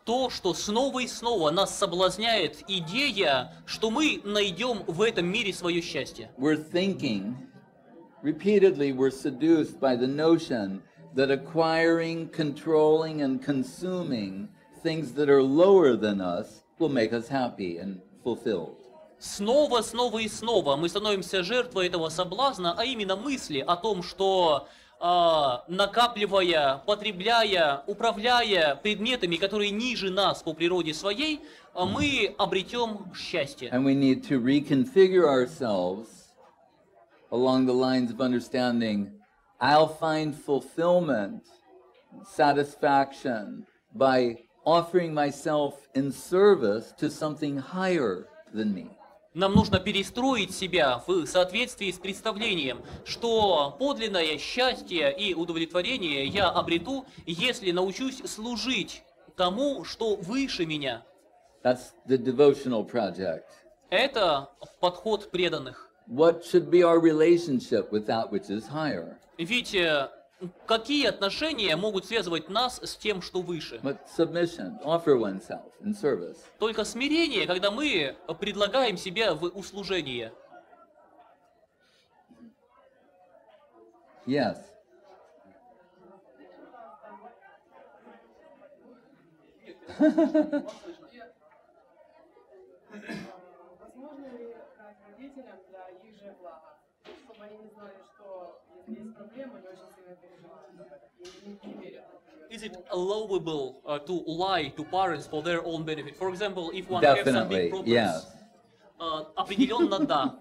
То, что снова и снова нас соблазняет идея, что мы найдем в этом мире свое счастье. We're thinking, repeatedly we're seduced by the notion that acquiring, controlling, and consuming things that are lower than us will make us happy and fulfilled. Снова, снова и снова мы становимся жертвой этого соблазна, а именно мысли о том, что накапливая, потребляя, управляя предметами, которые ниже нас по природе своей, мы обретем счастье. And we need to reconfigure ourselves along the lines of understanding, I'll find fulfillment, satisfaction by offering myself in service to something higher than me. Нам нужно перестроить себя в соответствии с представлением, что подлинное счастье и удовлетворение я обрету, если научусь служить тому, что выше меня. That's the devotional project. Это подход преданных. What should be our relationship with that which is higher? Ведь какие отношения могут связывать нас с тем, что выше? But submission, offer oneself in service. Только смирение, когда мы предлагаем себя в услужение. Yes. Возможно ли дать родителям для их же блага, чтобы они не знали, что если есть проблемы, они очень сильно переживают и не верят? Is it allowable to lie to parents for their own benefit? For example, if one has some big Definitely, problems. yes. Определенно да.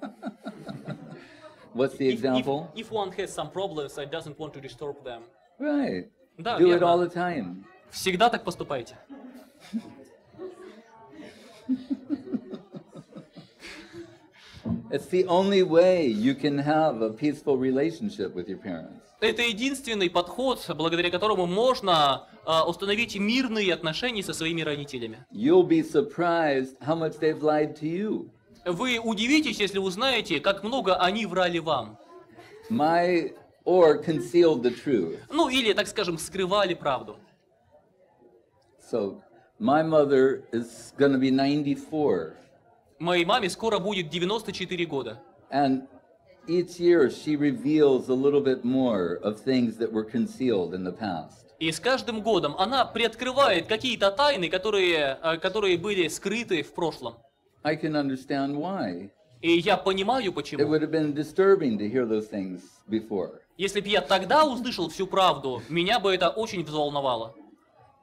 What's the example? If one has some problems and doesn't want to disturb them. Right. Да, Do it верно. all the time. Всегда так поступайте. It's the only way you can have a peaceful relationship with your parents. Это единственный подход, благодаря которому можно установить мирные отношения со своими родителями. You'll be surprised how much they've lied to you. Вы удивитесь, если узнаете, как много они врали вам. Or concealed the truth. Ну или, так скажем, скрывали правду. So, my mother is going to be 94. Моей маме скоро будет 94 года. And each year she reveals a little bit more of things that were concealed in the past. И с каждым годом она приоткрывает какие-то тайны, которые были скрыты в прошлом. I can understand why. И я понимаю, It почему. would have been disturbing to hear those things before. Если бы я тогда услышал всю правду, меня бы это очень взволновало.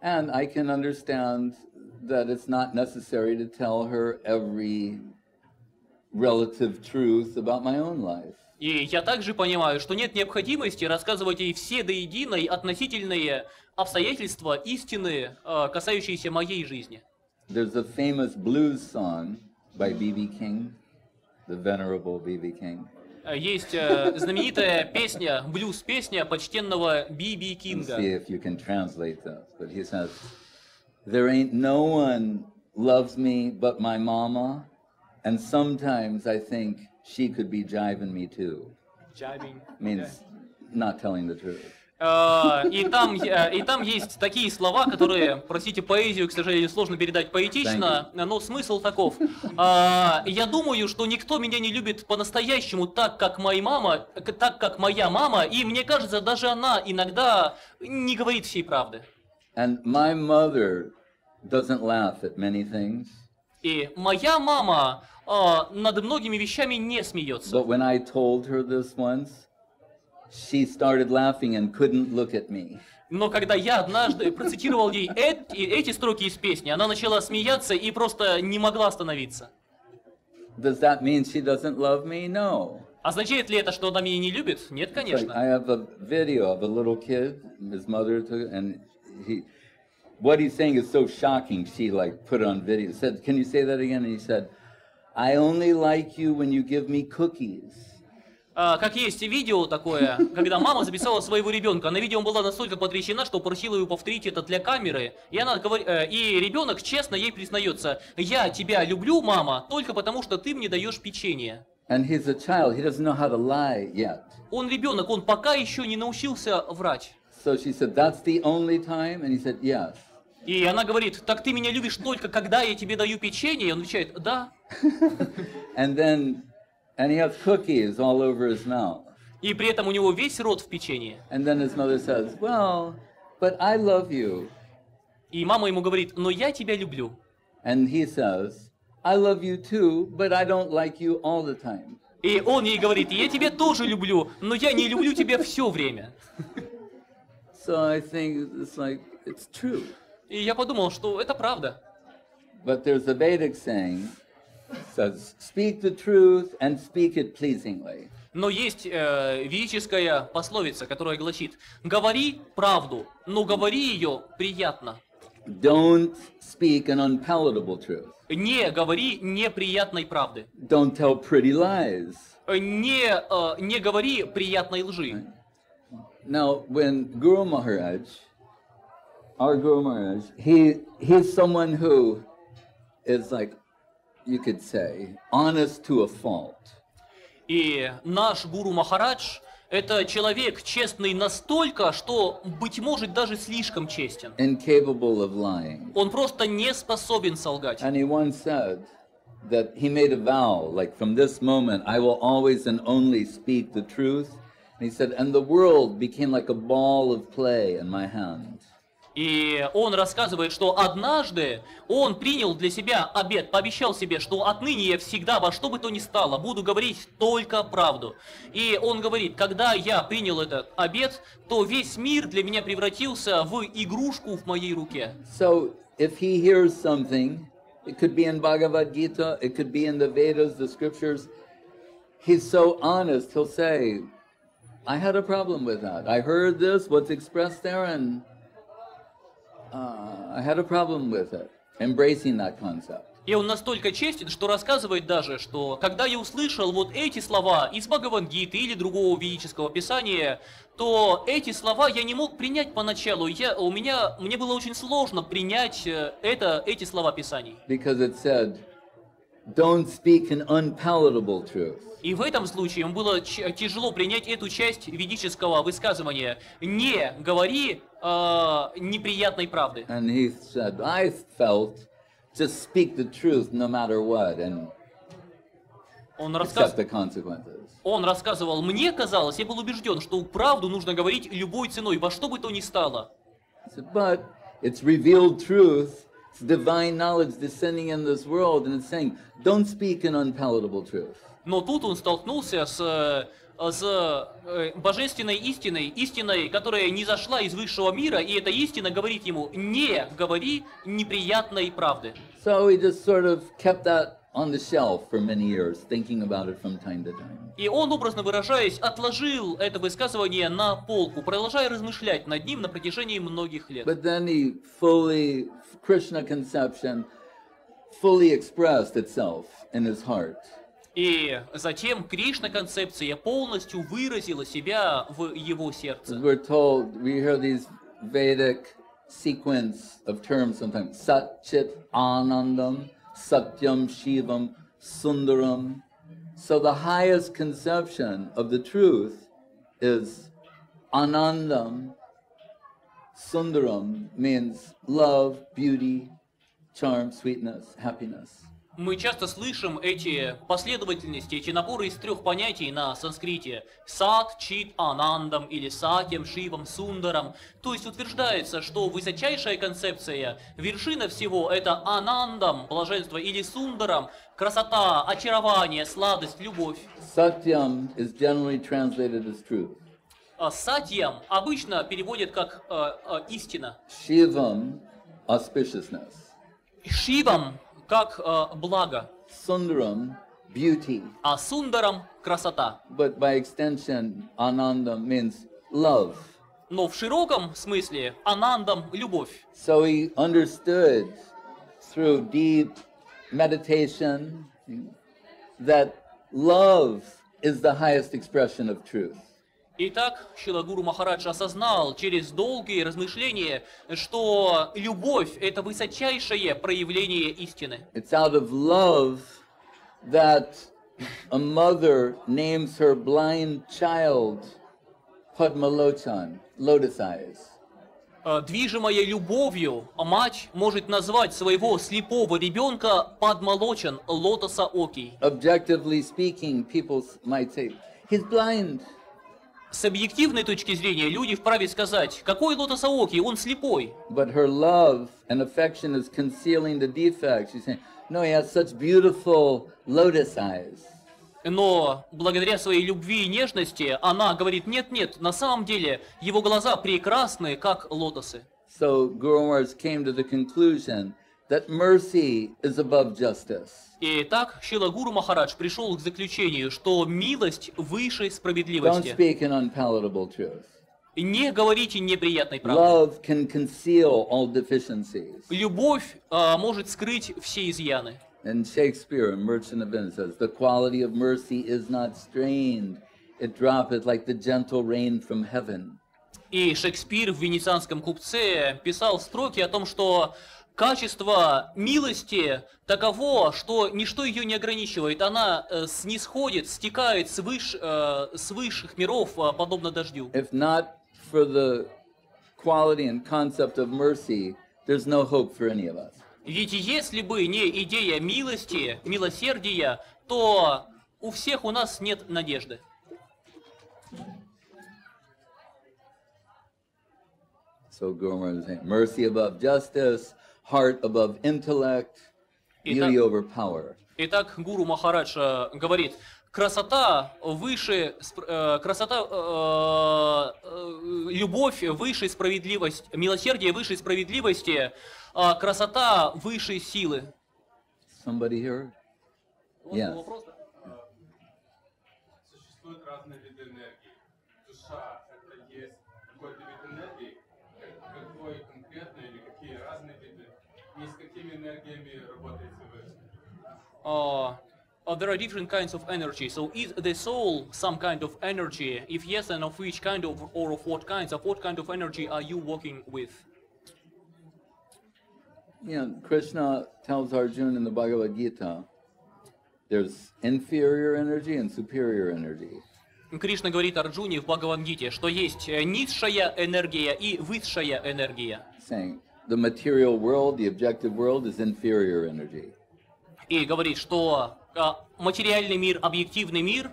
And I can understand that it's not necessary to tell her every relative truth about my own life. И я также понимаю, что нет необходимости рассказывать ей все до единой относительные обстоятельства, истины, касающиеся моей жизни. There's a famous blues song by B.B. King, the venerable B.B. King. Есть знаменитая песня, блюз-песня почтенного B.B. Let's Кинга. see if you can translate this. But he says, there ain't no one loves me but my mama, and sometimes I think she could be jiving me too. Means not telling the truth. И там есть такие слова, которые, простите, поэзию, к сожалению, сложно передать поэтично, но смысл таков. Я думаю, что никто меня не любит по-настоящему так, как моя мама, и мне кажется, даже она иногда не говорит всей правды. And my mother doesn't laugh at many things. И моя мама над многими вещами не смеется. But when I told her this once, she started laughing and couldn't look at me. Но когда я однажды процитировал ей эти строки из песни, она начала смеяться и просто не могла остановиться. Does that mean she doesn't love me? No. Означает ли это, что она меня не любит? Нет, Like, конечно. I have a video of a little kid, his mother took, and what he's saying is so shocking. She like put it on video. Said, "Can you say that again?" And he said, "I only like you when you give me cookies." Как есть видео такое, когда мама записала своего ребенка. На видео была настолько потрясена, что просила ее повторить это для камеры. И она говорит, и ребенок честно ей признается: "Я тебя люблю, мама, только потому что ты мне даешь печенье". And he's a child. He doesn't know how to lie yet. Он ребенок, он пока еще не научился врать. So she said, "That's the only time?" And he said, "Yes." И она говорит: "Так ты меня любишь только когда я тебе даю печенье?" И он отвечает: "Да". And he has cookies all over his mouth. И при этом у него весь рот в печенье. And then his mother says, "Well, but I love you." И мама ему говорит: "Но я тебя люблю". And he says, "I love you too, but I don't like you all the time." И он ей говорит: "Я тебя тоже люблю, но я не люблю тебя все время". So I think it's like, it's true. И я подумал, что это правда. But there's a Vedic saying, says, "Speak the truth and speak it pleasingly." Но есть ведическая пословица, которая гласит: "Говори правду, но говори ее приятно". Don't speak an unpalatable truth. Не говори неприятной правды. Don't tell pretty lies. Не говори приятной лжи. Now, when Guru Maharaj, our Guru Maharaj, he's someone who is like, you could say, honest to a fault. И наш Гуру Махарадж — это человек честный настолько, что, быть может, даже слишком честен. Incapable of lying. Он просто не способен солгать. And he once said that he made a vow, like, from this moment, I will always and only speak the truth. And he said, and the world became like a ball of clay in my hand. И он рассказывает, что однажды он принял для себя обет, пообещал себе, что отныне я всегда во что бы то ни стало буду говорить только правду. И он говорит: когда я принял этот обет, то весь мир для меня превратился в игрушку в моей руке. So if he hears something, it could be in Bhagavad Gita, it could be in the Vedas, the scriptures, he's so honest, he'll say, I had a problem with that. I heard this, what's expressed there, and I had a problem with it, embracing that concept. И он настолько честен, что рассказывает даже, что когда я услышал вот эти слова из Бхагавад-гиты или другого ведического писания, то эти слова я не мог принять поначалу. Мне было очень сложно принять эти слова писаний. Because it said, don't speak an unpalatable truth. И в этом случае ему было тяжело принять эту часть ведического высказывания. Не говори неприятной правды. And he said, I felt just speak the truth no matter what and accept the consequences. Он рассказывал: мне казалось, я был убежден, что правду нужно говорить любой ценой, во что бы то ни стало. But it's revealed truth, it's divine knowledge descending in this world, and it's saying, don't speak an unpalatable truth. Но тут он столкнулся с божественной истиной, которая не зашла из высшего мира, и эта истина говорит ему: не говори неприятной правды. So he just sort of kept that on the shelf for many years, thinking about it from time to time. И он, образно выражаясь, отложил это высказывание на полку, продолжая размышлять над ним на протяжении многих лет. But then Krishna conception fully expressed itself in his heart. И затем Кришна-концепция полностью выразила себя в его сердце. We're told, we hear these Vedic sequence of terms sometimes. Sat Chit Anandam, Satyam Shivam, Sundaram. So the highest conception of the truth is Anandam. Sundaram means love, beauty, charm, sweetness, happiness. Мы часто слышим эти последовательности, эти наборы из трех понятий на санскрите: сат, чит, анандам или сатьям, шивам, сундарам. То есть утверждается, что высочайшая концепция, вершина всего — это анандам, блаженство, или сундарам, красота, очарование, сладость, любовь. Satyam is generally translated as truth. Сатьям обычно переводят как истина. Shivam, auspiciousness. Шивам как благо. Sundaram, beauty. А сундарам красота. But by extension, anandam means love. Но в широком смысле анандам любовь. So he understood through deep meditation that love is the highest expression of truth. Итак, Шрила Гуру Махарадж осознал через долгие размышления, что любовь – это высочайшее проявление истины. It's out of love that a mother names her blind child Padmalochan, lotus eyes. Движимая любовью, мать может назвать своего слепого ребенка Падмалочан, лотоса окий. Objectively speaking, people might say, he's blind. С объективной точки зрения люди вправе сказать, какой лотосоокий, он слепой. But her love and affection is concealing the defects. She's saying, no, he has such beautiful lotus eyes. Но благодаря своей любви и нежности она говорит, нет, на самом деле его глаза прекрасны, как лотосы. So Guru Maharaj came to the conclusion that mercy is above justice. И так Шрила Гуру Махарадж пришел к заключению, что милость выше Don't справедливости. speak an unpalatable truth. Не говорите неприятной правды. Love can conceal all deficiencies. Любовь может скрыть все изъяны. And Shakespeare, Merchant of Venice, says, the quality of mercy is not strained. It droppeth like the gentle rain from heaven. И Шекспир в «Венецианском купце» писал строки о том, что качество милости таково, что ничто ее не ограничивает. Она снисходит, стекает с высших миров, подобно дождю. If not for the quality and concept of mercy, there's no hope for any of us. Ведь если бы не идея милости, милосердия, то у всех у нас нет надежды. So Guru Maharaj is saying, mercy above justice, heart above intellect, beauty over power. Итак, Гуру Махарадж говорит, любовь выше справедливости, милосердие выше справедливости, красота выше силы. Somebody here? Yes. Существуют разные виды энергии. Душа — это есть какой-то вид энергии, какой конкретно или какие разные виды, и с какими энергиями работаете вы? There are different kinds of energy. So is the soul some kind of energy? If yes, and of which kind of, or of what kinds? Of what kind of energy are you working with? Yeah, Krishna tells Arjuna in the Bhagavad Gita, there's inferior energy and superior energy. Кришна говорит Арджуне в Бхагавад-гите, что есть низшая энергия и высшая энергия. Saying the material world, the objective world, is inferior energy. И говорит, что материальный мир, объективный мир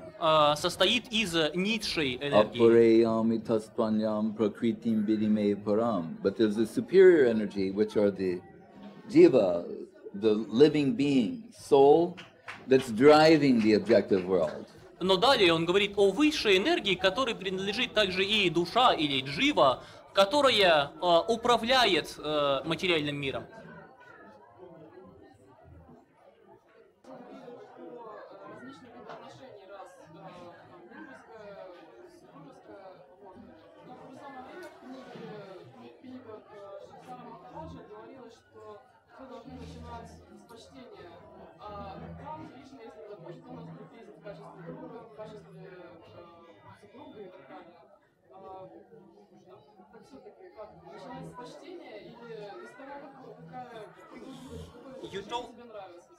состоит из низшей энергии. Aparayam itaspanyam prakritim vidime param. But there's a superior energy, which are the jiva, the living being, soul, that's driving the objective world. Но далее он говорит о высшей энергии, которой принадлежит также и душа или джива, которая управляет материальным миром.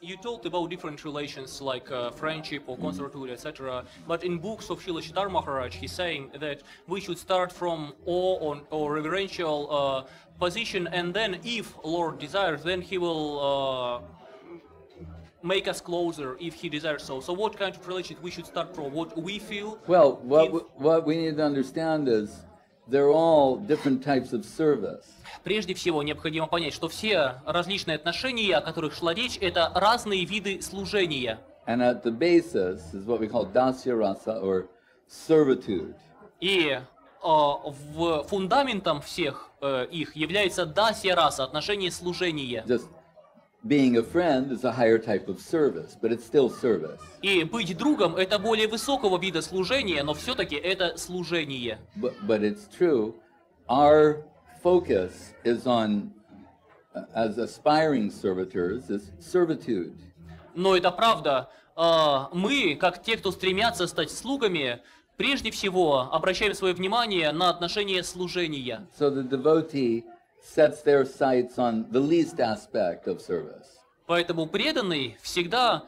You talked about different relations like friendship or conservatory, etc. But in books of Srila Siddhar Maharaj, he's saying that we should start from awe or reverential position, and then, if Lord desires, then He will make us closer if He desires so. So, what kind of relationship we should start from? What we feel? Well, what we need to understand is they're all different types of service. Прежде всего, необходимо понять, что все различные отношения, о которых шла речь, это разные виды служения. And at the basis is what we call dasya rasa, or servitude. И фундаментом всех их является дасья раса, отношение служения. Just being a friend is a higher type of service, but it's still service. И быть другом — это более высокого вида служения, но все-таки это служение. But it's true, our focus is on, as aspiring servitors, is servitude. Но это правда. Мы, как те, кто стремятся стать слугами, прежде всего обращаем свое внимание на отношение служения. So the devotee sets their sights on the least aspect of service. Поэтому преданный всегда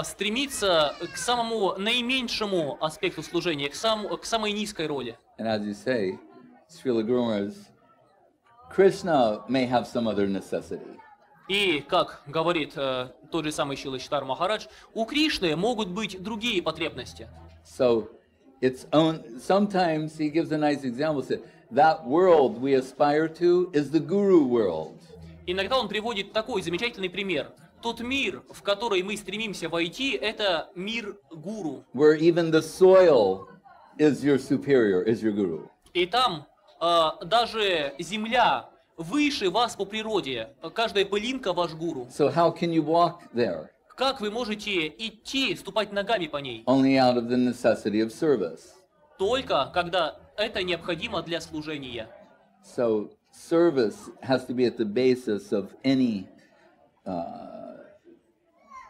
стремится к самому наименьшему аспекту служения, к самой низкой роли. And as you say, Srila Guru Maharaj, Krishna may have some other necessity. И, как говорит тот же самый Судхир Махарадж, у Кришны могут быть другие потребности. So sometimes he gives a nice example, said, that world we aspire to is the guru world. Иногда он приводит такой замечательный пример. Тот мир, в который мы стремимся войти, это мир гуру. Where even the soil is your superior, is your guru. И там даже земля выше вас по природе. Каждая пылинка ваш гуру. So how can you walk there? Как вы можете идти, ступать ногами по ней? Only out of the necessity of service. Только когда это необходимо для служения. So service has to be at the basis of any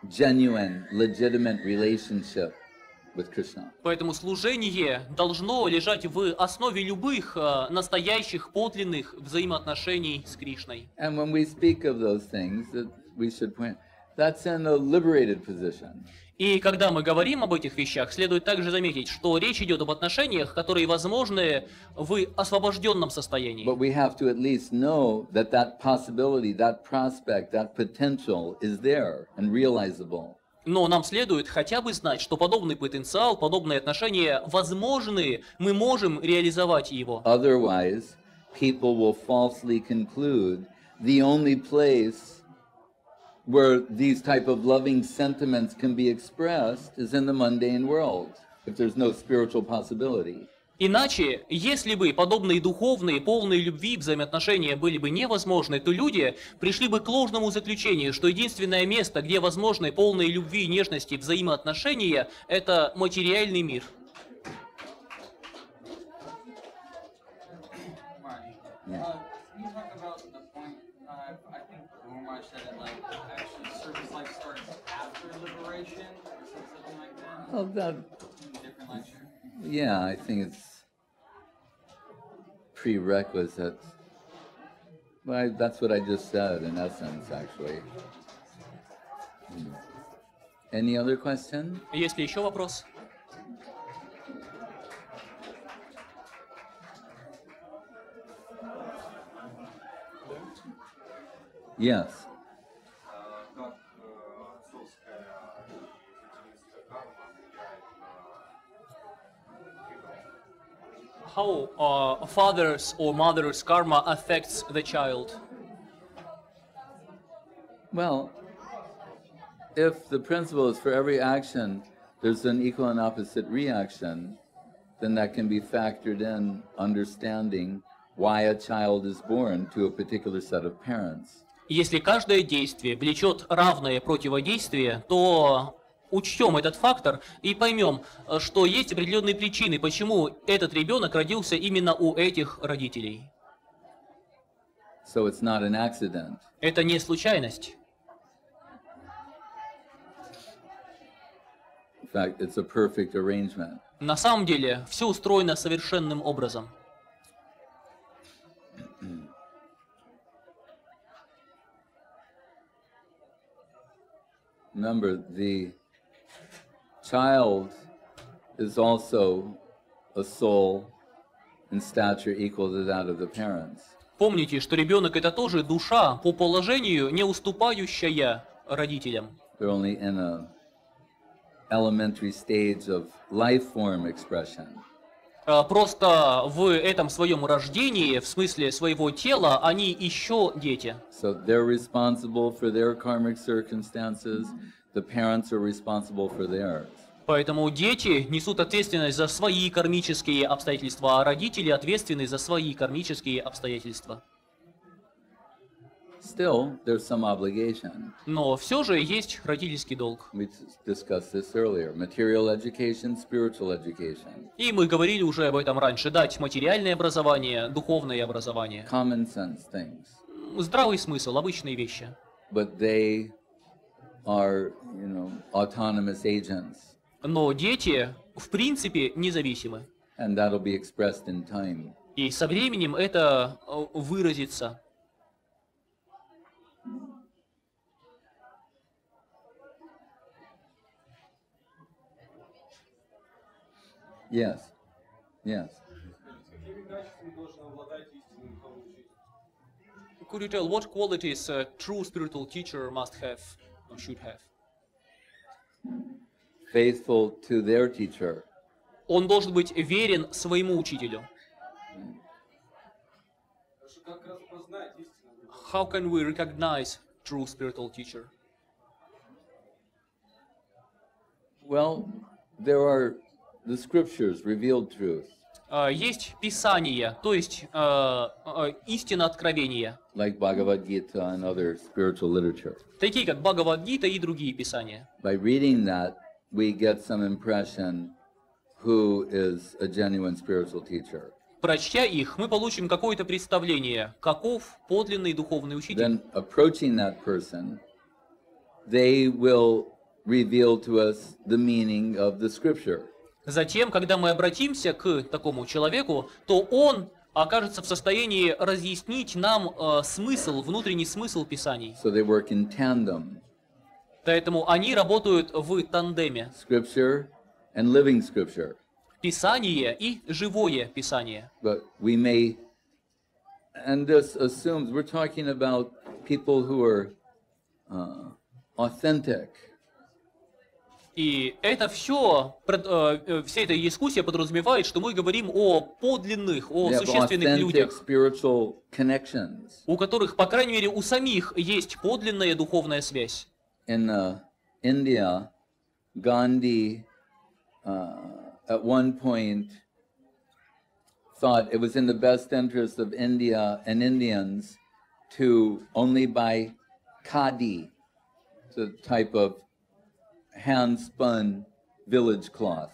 genuine, legitimate relationship with Krishna. Поэтому служение должно лежать в основе любых настоящих, подлинных взаимоотношений с Кришной. And when we speak of those things, that we should point, that's in a liberated position. И когда мы говорим об этих вещах, следует также заметить, что речь идет об отношениях, которые возможны в освобожденном состоянии. But we have to at least know that that possibility, that prospect, that potential is there and realizable. Но нам следует хотя бы знать, что подобный потенциал, подобные отношения возможны, мы можем реализовать его. Otherwise, people will falsely conclude the only place where these type of loving sentiments can be expressed is in the mundane world, if there's no spiritual possibility. Иначе, если бы подобные духовные, полные любви взаимоотношения были бы невозможны, то люди пришли бы к ложному заключению, что единственное место, где возможны полные любви, нежности, взаимоотношения, это материальный мир. Yeah, I think it's prerequisite. Well, that's what I just said, in essence, actually. Any other question? Есть ли еще вопрос? Yes. How father's or mother's karma affects the child? Well, if the principle is for every action, there's an equal and opposite reaction, then that can be factored in understanding why a child is born to a particular set of parents. Если каждое действие влечет равное противодействие, то учтем этот фактор и поймем, что есть определенные причины, почему этот ребенок родился именно у этих родителей. So it's not an accident. Это не случайность. In fact, it's a perfect arrangement. На самом деле, все устроено совершенным образом. Remember, the child is also a soul in stature equal to that of the parents. Помните, что ребенок это тоже душа по положению, не уступающая родителям. They're only in a elementary stage of life form expression. Просто в этом своем рождении, в смысле своего тела, они еще дети. So they're responsible for their karmic circumstances. The parents are responsible for theirs. Поэтому дети несут ответственность за свои кармические обстоятельства, а родители ответственны за свои кармические обстоятельства. Still, there's some obligation. Но все же есть родительский долг. We discussed this earlier. Material education, spiritual education. И мы говорили уже об этом раньше. Дать материальное образование, духовное образование. Common sense things. Здравый смысл, обычные вещи. But they are, autonomous agents. Но дети, в принципе, независимы. And that'll be expressed in time. И со временем это выразится. Yes. Yes. Какими качествами должен обладать истинный духовный учитель? Could you tell what qualities a true spiritual teacher must have or should have? Faithful to their teacher. Он должен быть верен своему учителю. Как распознать истинного духовного? How can we recognize true spiritual teacher? Well, there are the scriptures, revealed truth. Есть Писание, то есть истина откровения, Like Bhagavad Gita and other spiritual literature. такие как Бхагавад-гита и другие Писания. By reading that, we get some impression who is a genuine spiritual teacher. Прочтя их, мы получим какое-то представление, каков подлинный духовный учитель. Then approaching that person, they will reveal to us the meaning of the scripture. Затем, когда мы обратимся к такому человеку, то он окажется в состоянии разъяснить нам смысл, внутренний смысл Писаний. So they work in tandem. Поэтому они работают в тандеме. Scripture and living scripture. Писание и живое Писание. But we may, and this assumes, we're talking about people who are authentic. И это все, вся эта дискуссия подразумевает, что мы говорим о подлинных, о They have существенных authentic людях, spiritual connections. у которых, по крайней мере, у самих есть подлинная духовная связь. In India, Gandhi at one point thought it was in the best interest of India and Indians to only buy khadi, it's a type of hand-spun village cloth.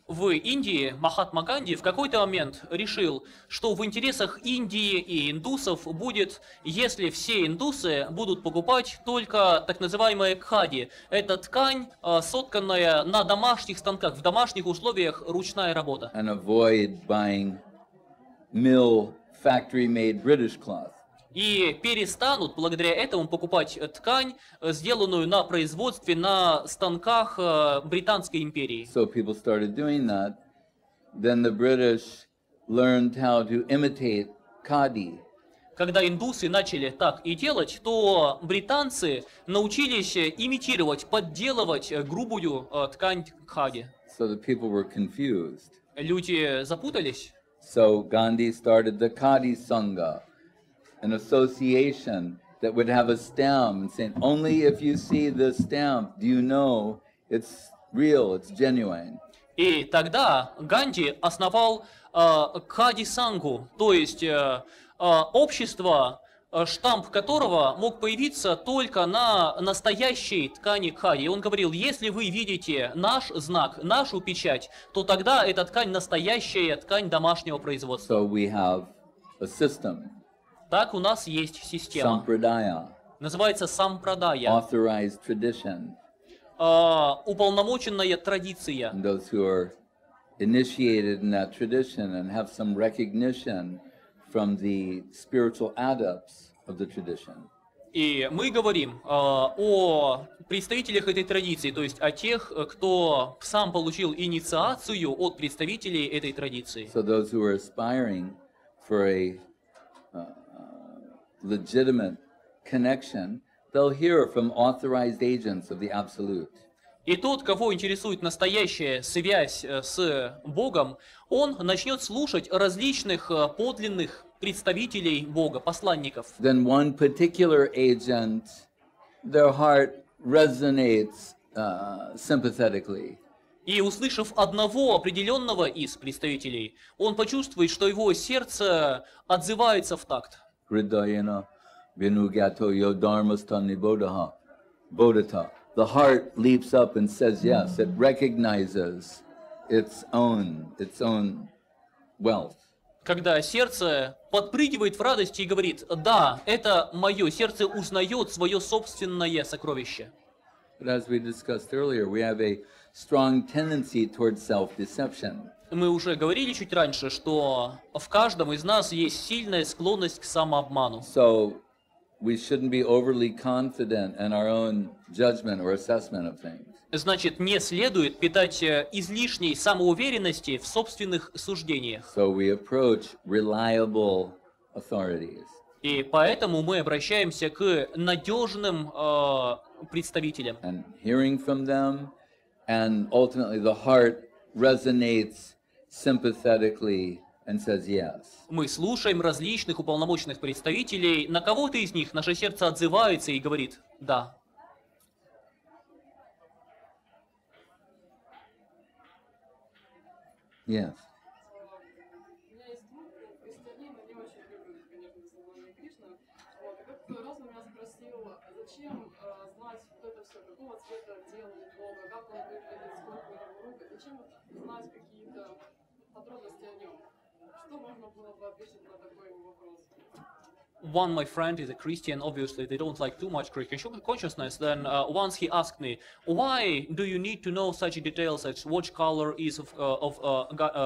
В Индии Махатма Ганди в какой-то момент решил, что в интересах Индии и индусов будет, если все индусы будут покупать только так называемые кхади. Это ткань, сотканная на домашних станках, в домашних условиях ручная работа. And avoid buying mill factory-made British cloth. И перестанут благодаря этому покупать ткань, сделанную на производстве на станках Британской империи. So people started doing that. Then the British learned how to imitate khadi. Когда индусы начали так и делать, то британцы научились имитировать, подделывать грубую ткань кхади. So the people were confused. Люди запутались. So Gandhi started the Khadi Sangha, an association that would have a stamp and saying, only if you see this stamp do you know it's real, it's genuine. И тогда Ганди основал Кхади Сангу, то есть общество, штамп которого мог появиться только на настоящей ткани кхади. И он говорил, если вы видите наш знак, нашу печать, то тогда эта ткань настоящая, ткань домашнего производства. So we have a system, Так у нас есть система. sampradaya, Называется сампрадая. authorized tradition. Уполномоченная традиция. And those who are initiated in that tradition and have some recognition from the spiritual adepts of the tradition. И мы говорим о представителях этой традиции, то есть о тех, кто сам получил инициацию от представителей этой традиции. So those who are aspiring for a legitimate connection, they'll hear from authorized agents of the Absolute. И тот, кого интересует настоящая связь с Богом, он начнет слушать различных подлинных представителей Бога, посланников. Then one particular agent, their heart resonates sympathetically. И услышав одного определенного из представителей, он почувствует, что его сердце отзывается в такт. Hridayena vinugyato yodarmastani bodhata. The heart leaps up and says yes. It recognizes its own wealth. Когда сердце подпрыгивает в радости и говорит: да, это мое, сердце узнает свое собственное сокровище. But as we discussed earlier, we have a strong tendency towards self-deception. Мы уже говорили чуть раньше, что в каждом из нас есть сильная склонность к самообману. So we shouldn't be overly confident in our own judgment or assessment of things. Значит, не следует питать излишней самоуверенности в собственных суждениях. So we approach reliable authorities. И поэтому мы обращаемся к надежным представителям. And hearing from them, and ultimately the heart resonates sympathetically and says yes. Мы слушаем различных уполномоченных представителей, на кого-то из них наше сердце отзывается и говорит «да». Yes. У меня есть друг, христианин, и не очень любит, конечно, служение Кришны. Вот, и как-то раз он меня спросил, зачем знать вот это все, какого цвета делает Бога, как он выглядит, сколько у него рук, зачем знать какие-то подробности о нем. Что можно было бы ответить на такой вопрос? One, my friend, is a Christian. Obviously, they don't like too much Christian consciousness. Then once he asked me, why do you need to know such details as what color is of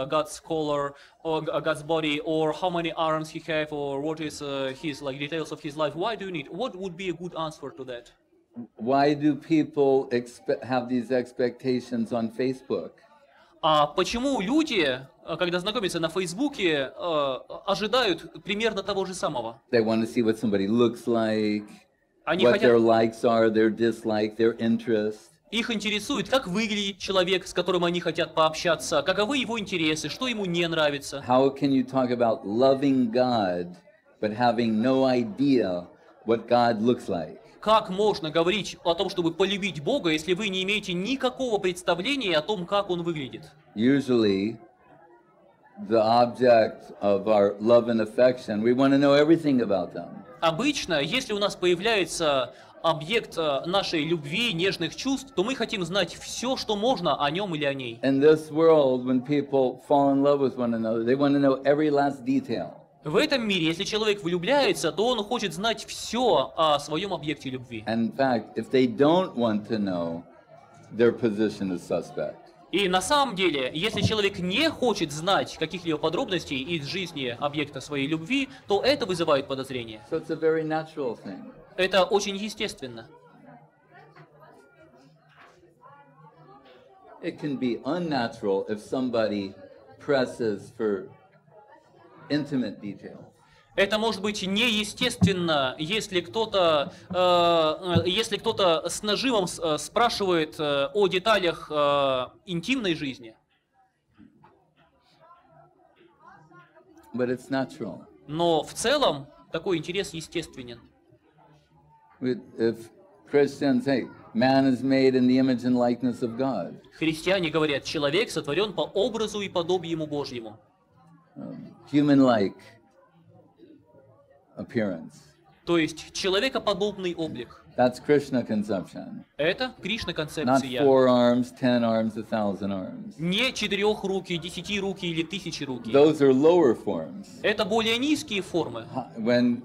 God's color, or God's body, or how many arms he have, or what is his details of his life? Why do you need? What would be a good answer to that? Why do people have these expectations on Facebook? А почему люди, когда знакомятся на Фейсбуке, ожидают примерно того же самого? They want to see what somebody looks like, Они what хотят, their likes are, their dislikes, their interests. их интересует, как выглядит человек, с которым они хотят пообщаться, каковы его интересы, что ему не нравится. How can you talk about loving God, but having no idea what God looks like? Как можно говорить о том, чтобы полюбить Бога, если вы не имеете никакого представления о том, как Он выглядит? Usually, the object of our love and affection, we want to know everything about them. Обычно, если у нас появляется объект нашей любви, нежных чувств, то мы хотим знать все, что можно о нем или о ней. In this world, when people fall in love with one another, they want to know every last detail. В этом мире, если человек влюбляется, то он хочет знать все о своем объекте любви. And in fact, if they don't want to know, their position is suspect. И на самом деле, если человек не хочет знать каких-либо подробностей из жизни объекта своей любви, то это вызывает подозрение. So it's a very natural thing. Это очень естественно. It can be unnatural if somebody presses for intimate details. Это может быть неестественно, если кто-то с нажимом спрашивает о деталях интимной жизни. But it's natural. Но в целом такой интерес естественен. If Christians say, man is made in the image and likeness of God. Христиане говорят, человек сотворен по образу и подобию Божьему. Human-like appearance. То есть человекоподобный облик. That's Krishna conception. Это Кришна Not концепция. 4 arms, 10 arms, 1,000 arms. Не 4 руки, 10 руки или 1000 руки. Those are lower forms. Это более низкие формы. When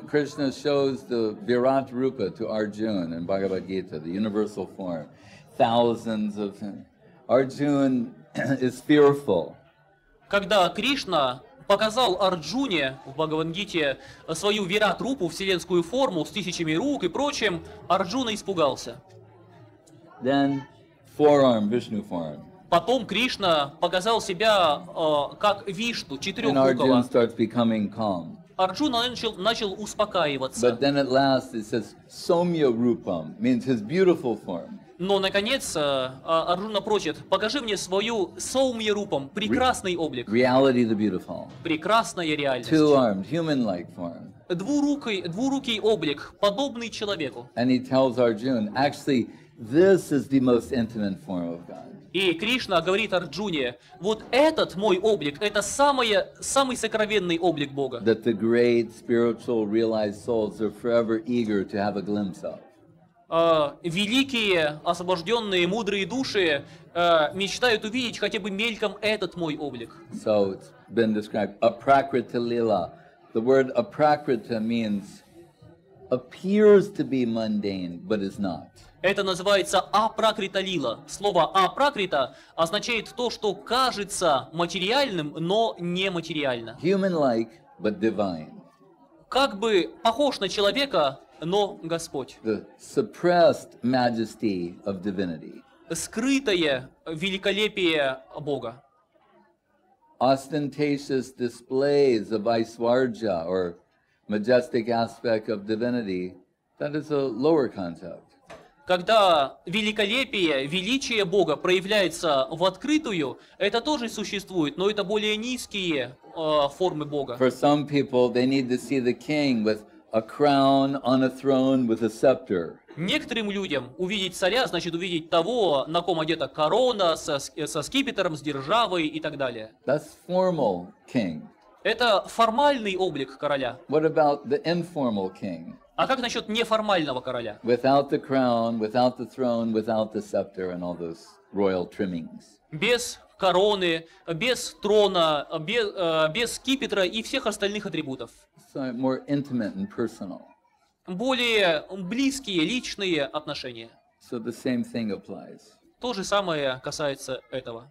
Krishna shows the Virat Rupa to Arjuna in Bhagavad Gita, the universal form, thousands of Arjuna is fearful. Когда Кришна показал Арджуне в Бхагавад-гите свою вират-рупу, вселенскую форму с 1000 рук и прочим, Арджуна испугался. Then four-arm Vishnu form. Потом Кришна показал себя как Вишну, And Arjuna четырехрукого. starts becoming calm. Арджуна начал успокаиваться. But then at last it says Somya Rupam, means his beautiful form. Но, наконец, Арджуна просит, покажи мне свою Саумья-рупам, прекрасный облик, Reality the beautiful. прекрасная реальность. Two-armed, human-like form. Двурукий облик, подобный человеку. And he tells Arjuna, actually, this is the most intimate form of God. И Кришна говорит Арджуне, вот этот мой облик, это самый сокровенный облик Бога. That the great spiritual realized souls are forever eager to have a glimpse of. Великие, освобожденные, мудрые души мечтают увидеть хотя бы мельком этот мой облик. So it's been described, aprakrita lila. The word aprakrita means appears to be mundane, but is not. Это называется апракрита лила. Слово апракрита означает то, что кажется материальным, но не материально. Human-like, but divine. Как бы похож на человека, но Господь. The suppressed majesty of divinity. Скрытое великолепие Бога. Ostentatious displays of Aishwarya, or majestic aspect of divinity, that is a lower concept. Когда великолепие, величие Бога проявляется в открытую, это тоже существует, но это более низкие формы Бога. For some people, they need to see the king with a crown on a throne with a scepter. Некоторым людям увидеть царя, значит увидеть того, на ком одета корона, со скипетром, с державой и так далее. That's formal king. Это формальный облик короля. What about the informal king? А как насчет неформального короля? Without the crown, without the throne, without the scepter and all those royal trimmings. Без короны, без трона, без скипетра и всех остальных атрибутов. So more intimate and personal. Более близкие, личные отношения. So the same thing applies. То же самое касается этого.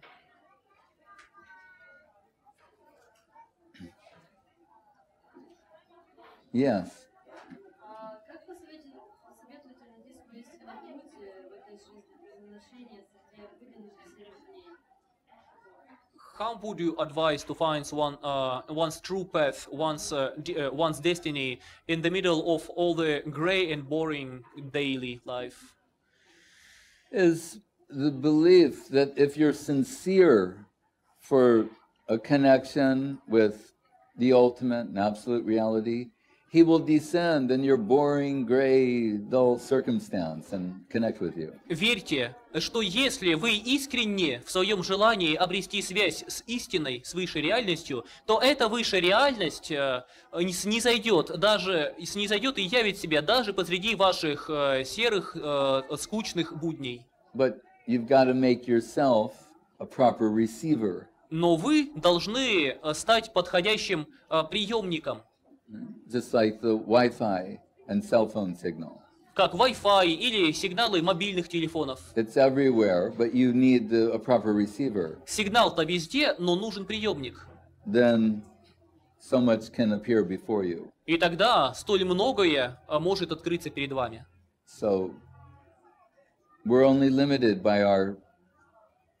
Yes. Как посоветуете людей свою истинную путь в этой жизни, произношение среди выгодных решений? How would you advise to find one's true path, one's destiny in the middle of all the gray and boring daily life? Is the belief that if you're sincere for a connection with the ultimate and absolute reality, He will descend in your boring, gray, dull circumstance and connect with you. Верьте, что если вы искренне в своем желании обрести связь с истиной, с высшей реальностью, то эта высшая реальность снизойдет и явит себя даже посреди ваших серых, скучных будней. But you've got to make yourself a proper receiver. Но вы должны стать подходящим приемником. Just like the Wi-Fi and cell phone signal. Как Wi-Fi или сигналы мобильных телефонов. It's everywhere, but you need a proper receiver. Сигнал-то везде, но нужен приемник. Then so much can appear before you. И тогда столь многое может открыться перед вами. So we're only limited by our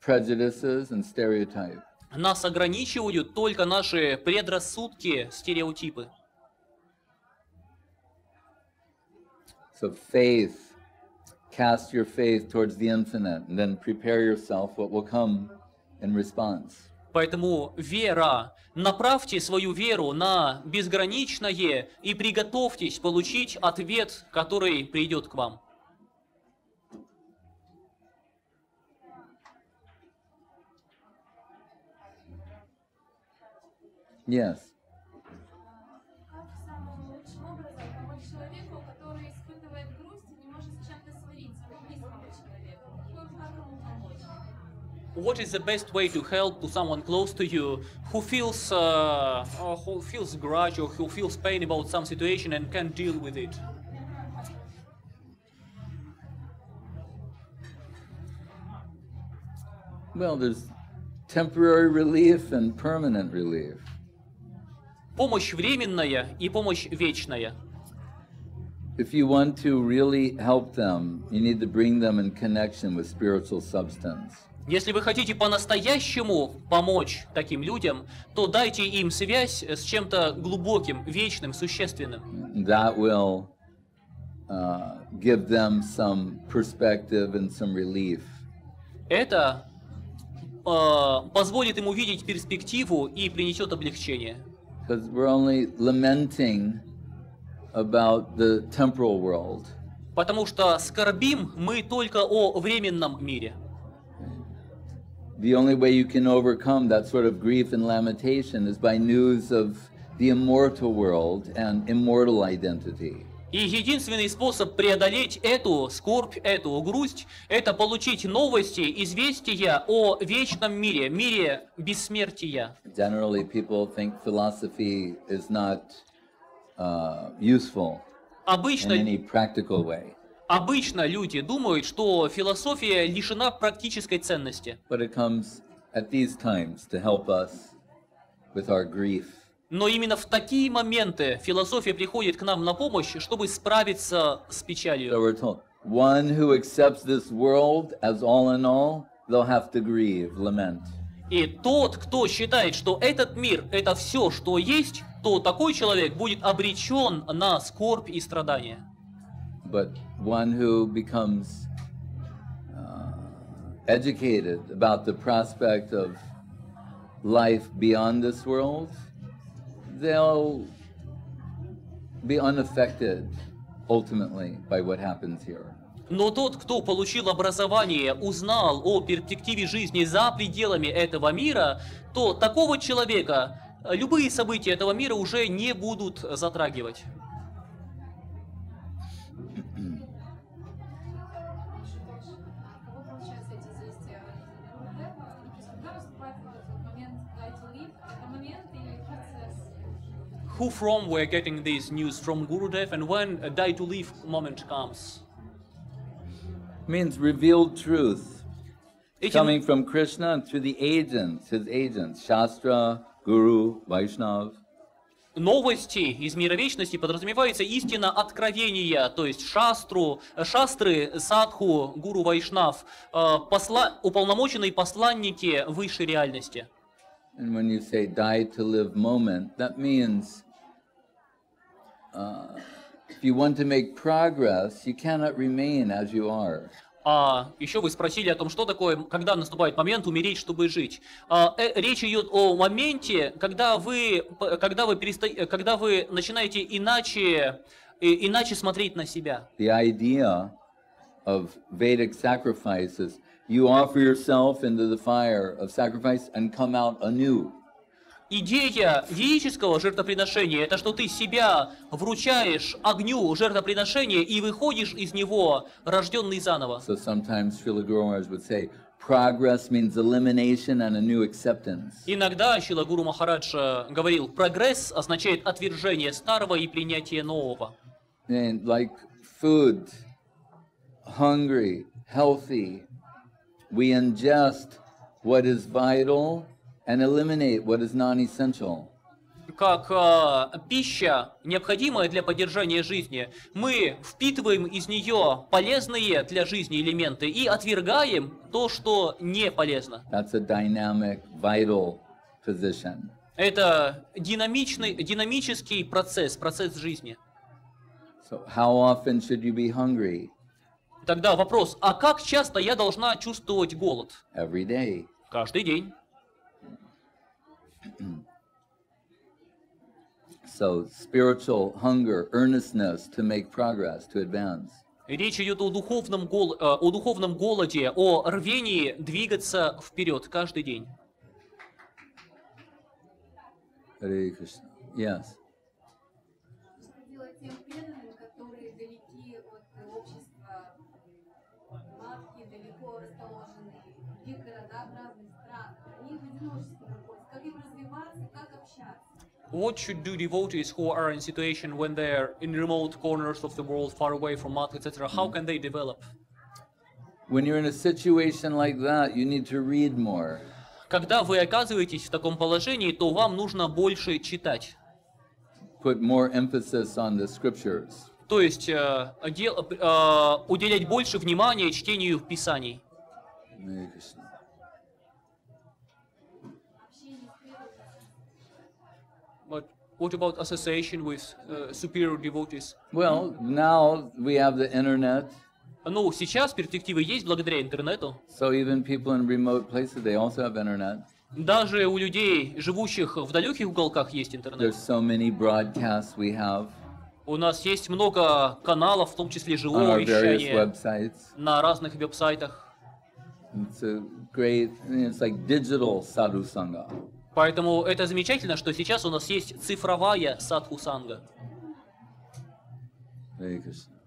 prejudices and stereotypes. Нас ограничивают только наши предрассудки, стереотипы. So faith, cast your faith towards the infinite, and then prepare yourself what will come in response. Поэтому вера, направьте свою веру на безграничное и приготовьтесь получить ответ, который придет к вам. Yes. Как самым лучшим образом помочь человеку, который испытывает грусть и не может с чем-то смириться, близкому человеку? Как ему помочь? What is the best way to help to someone close to you who feels grudge or who feels pain about some situation and can't deal with it? Well, there's temporary relief and permanent relief. Помощь временная и помощь вечная. If you want to really help them, you need to bring them in connection with spiritual substance. Если вы хотите по-настоящему помочь таким людям, то дайте им связь с чем-то глубоким, вечным, существенным. That will give them some perspective and some relief. Это позволит им увидеть перспективу и принесет облегчение. Because we're only lamenting about the temporal world. Потому что скорбим мы только о временном мире. the only way you can overcome that sort of grief and lamentation is by news of the immortal world and immortal identity. И единственный способ преодолеть эту скорбь, эту грусть, это получить новости, известия о вечном мире, мире бессмертия. Generally, people think philosophy is not useful in any practical way. Обычно люди думают, что философия лишена практической ценности. But it comes at these times to help us with our grief. Но именно в такие моменты философия приходит к нам на помощь, чтобы справиться с печалью. So we're told, one who accepts this world as all in all, they'll have to grieve, lament. И тот, кто считает, что этот мир – это все, что есть, то такой человек будет обречен на скорбь и страдания. But one who becomes educated about the prospect of life beyond this world, they'll be unaffected ultimately by what happens here. Но тот, кто получил образование, узнал о перспективе жизни за пределами этого мира, то такого человека любые события этого мира уже не будут затрагивать. Who from we're getting this news from Gurudev, and when a die to live moment comes? Means revealed truth coming from Krishna through the agents, his agents, Shastra, Guru, Vaishnav. Новости из мира вечности подразумевается истина откровения, то есть шастры, садху, гуру, вайшнав, уполномоченные посланники высшей реальности. And when you say die to live moment, that means if you want to make progress, you cannot remain as you are. Еще вы спросили о том, что такое, когда наступает момент умереть, чтобы жить. Речь идет о моменте, когда вы начинаете иначе смотреть на себя. The idea of Vedic sacrifice is you offer yourself into the fire of sacrifice and come out anew. Идея ведического жертвоприношения – это что ты себя вручаешь огню жертвоприношения и выходишь из него, рожденный заново. So sometimes Srila Guru Maharaj would say, progress means elimination and a new acceptance. Иногда Шрила Гуру Махарадж говорил, прогресс означает отвержение старого и принятие нового. And like food, hungry, healthy, we ingest what is vital and eliminate what is non-essential. Как пища, необходимая для поддержания жизни, мы впитываем из нее полезные для жизни элементы и отвергаем то, что не полезно. That's a dynamic, vital position. Это динамический процесс жизни. So how often should you be hungry? Тогда вопрос, а как часто я должна чувствовать голод? Every day. Каждый день. So spiritual hunger, earnestness to make progress, to advance. Речь идет о духовном голоде, о рвении двигаться вперед каждый день. Hare Krishna. Yes. Что делать тем преданным, которые далеки от общества матки, далеко расположенные в других городах, разных странах? Они в одиночестве находятся. Как им развиваться, как общаться? What should do devotees who are in situation when they are in remote corners of the world, far away from Mata, etc.? How can they develop? When you're in a situation like that, you need to read more. Когда вы оказываетесь в таком положении, то вам нужно больше читать. Put more emphasis on the scriptures. То есть уделять больше внимания чтению Писаний. Hare Krishna. But what about association with superior devotees? Well, now we have the internet. Ну, сейчас перспективы есть благодаря интернету. So even people in remote places, they also have internet. Даже у людей, живущих в далеких уголках, есть интернет. There's so many broadcasts we have У нас есть много каналов, в том числе on живого our various вещания, websites. на разных веб-сайтах. It's a great, it's like digital sadhu sangha. Поэтому это замечательно, что сейчас у нас есть цифровая садху-санга. Hare Krishna.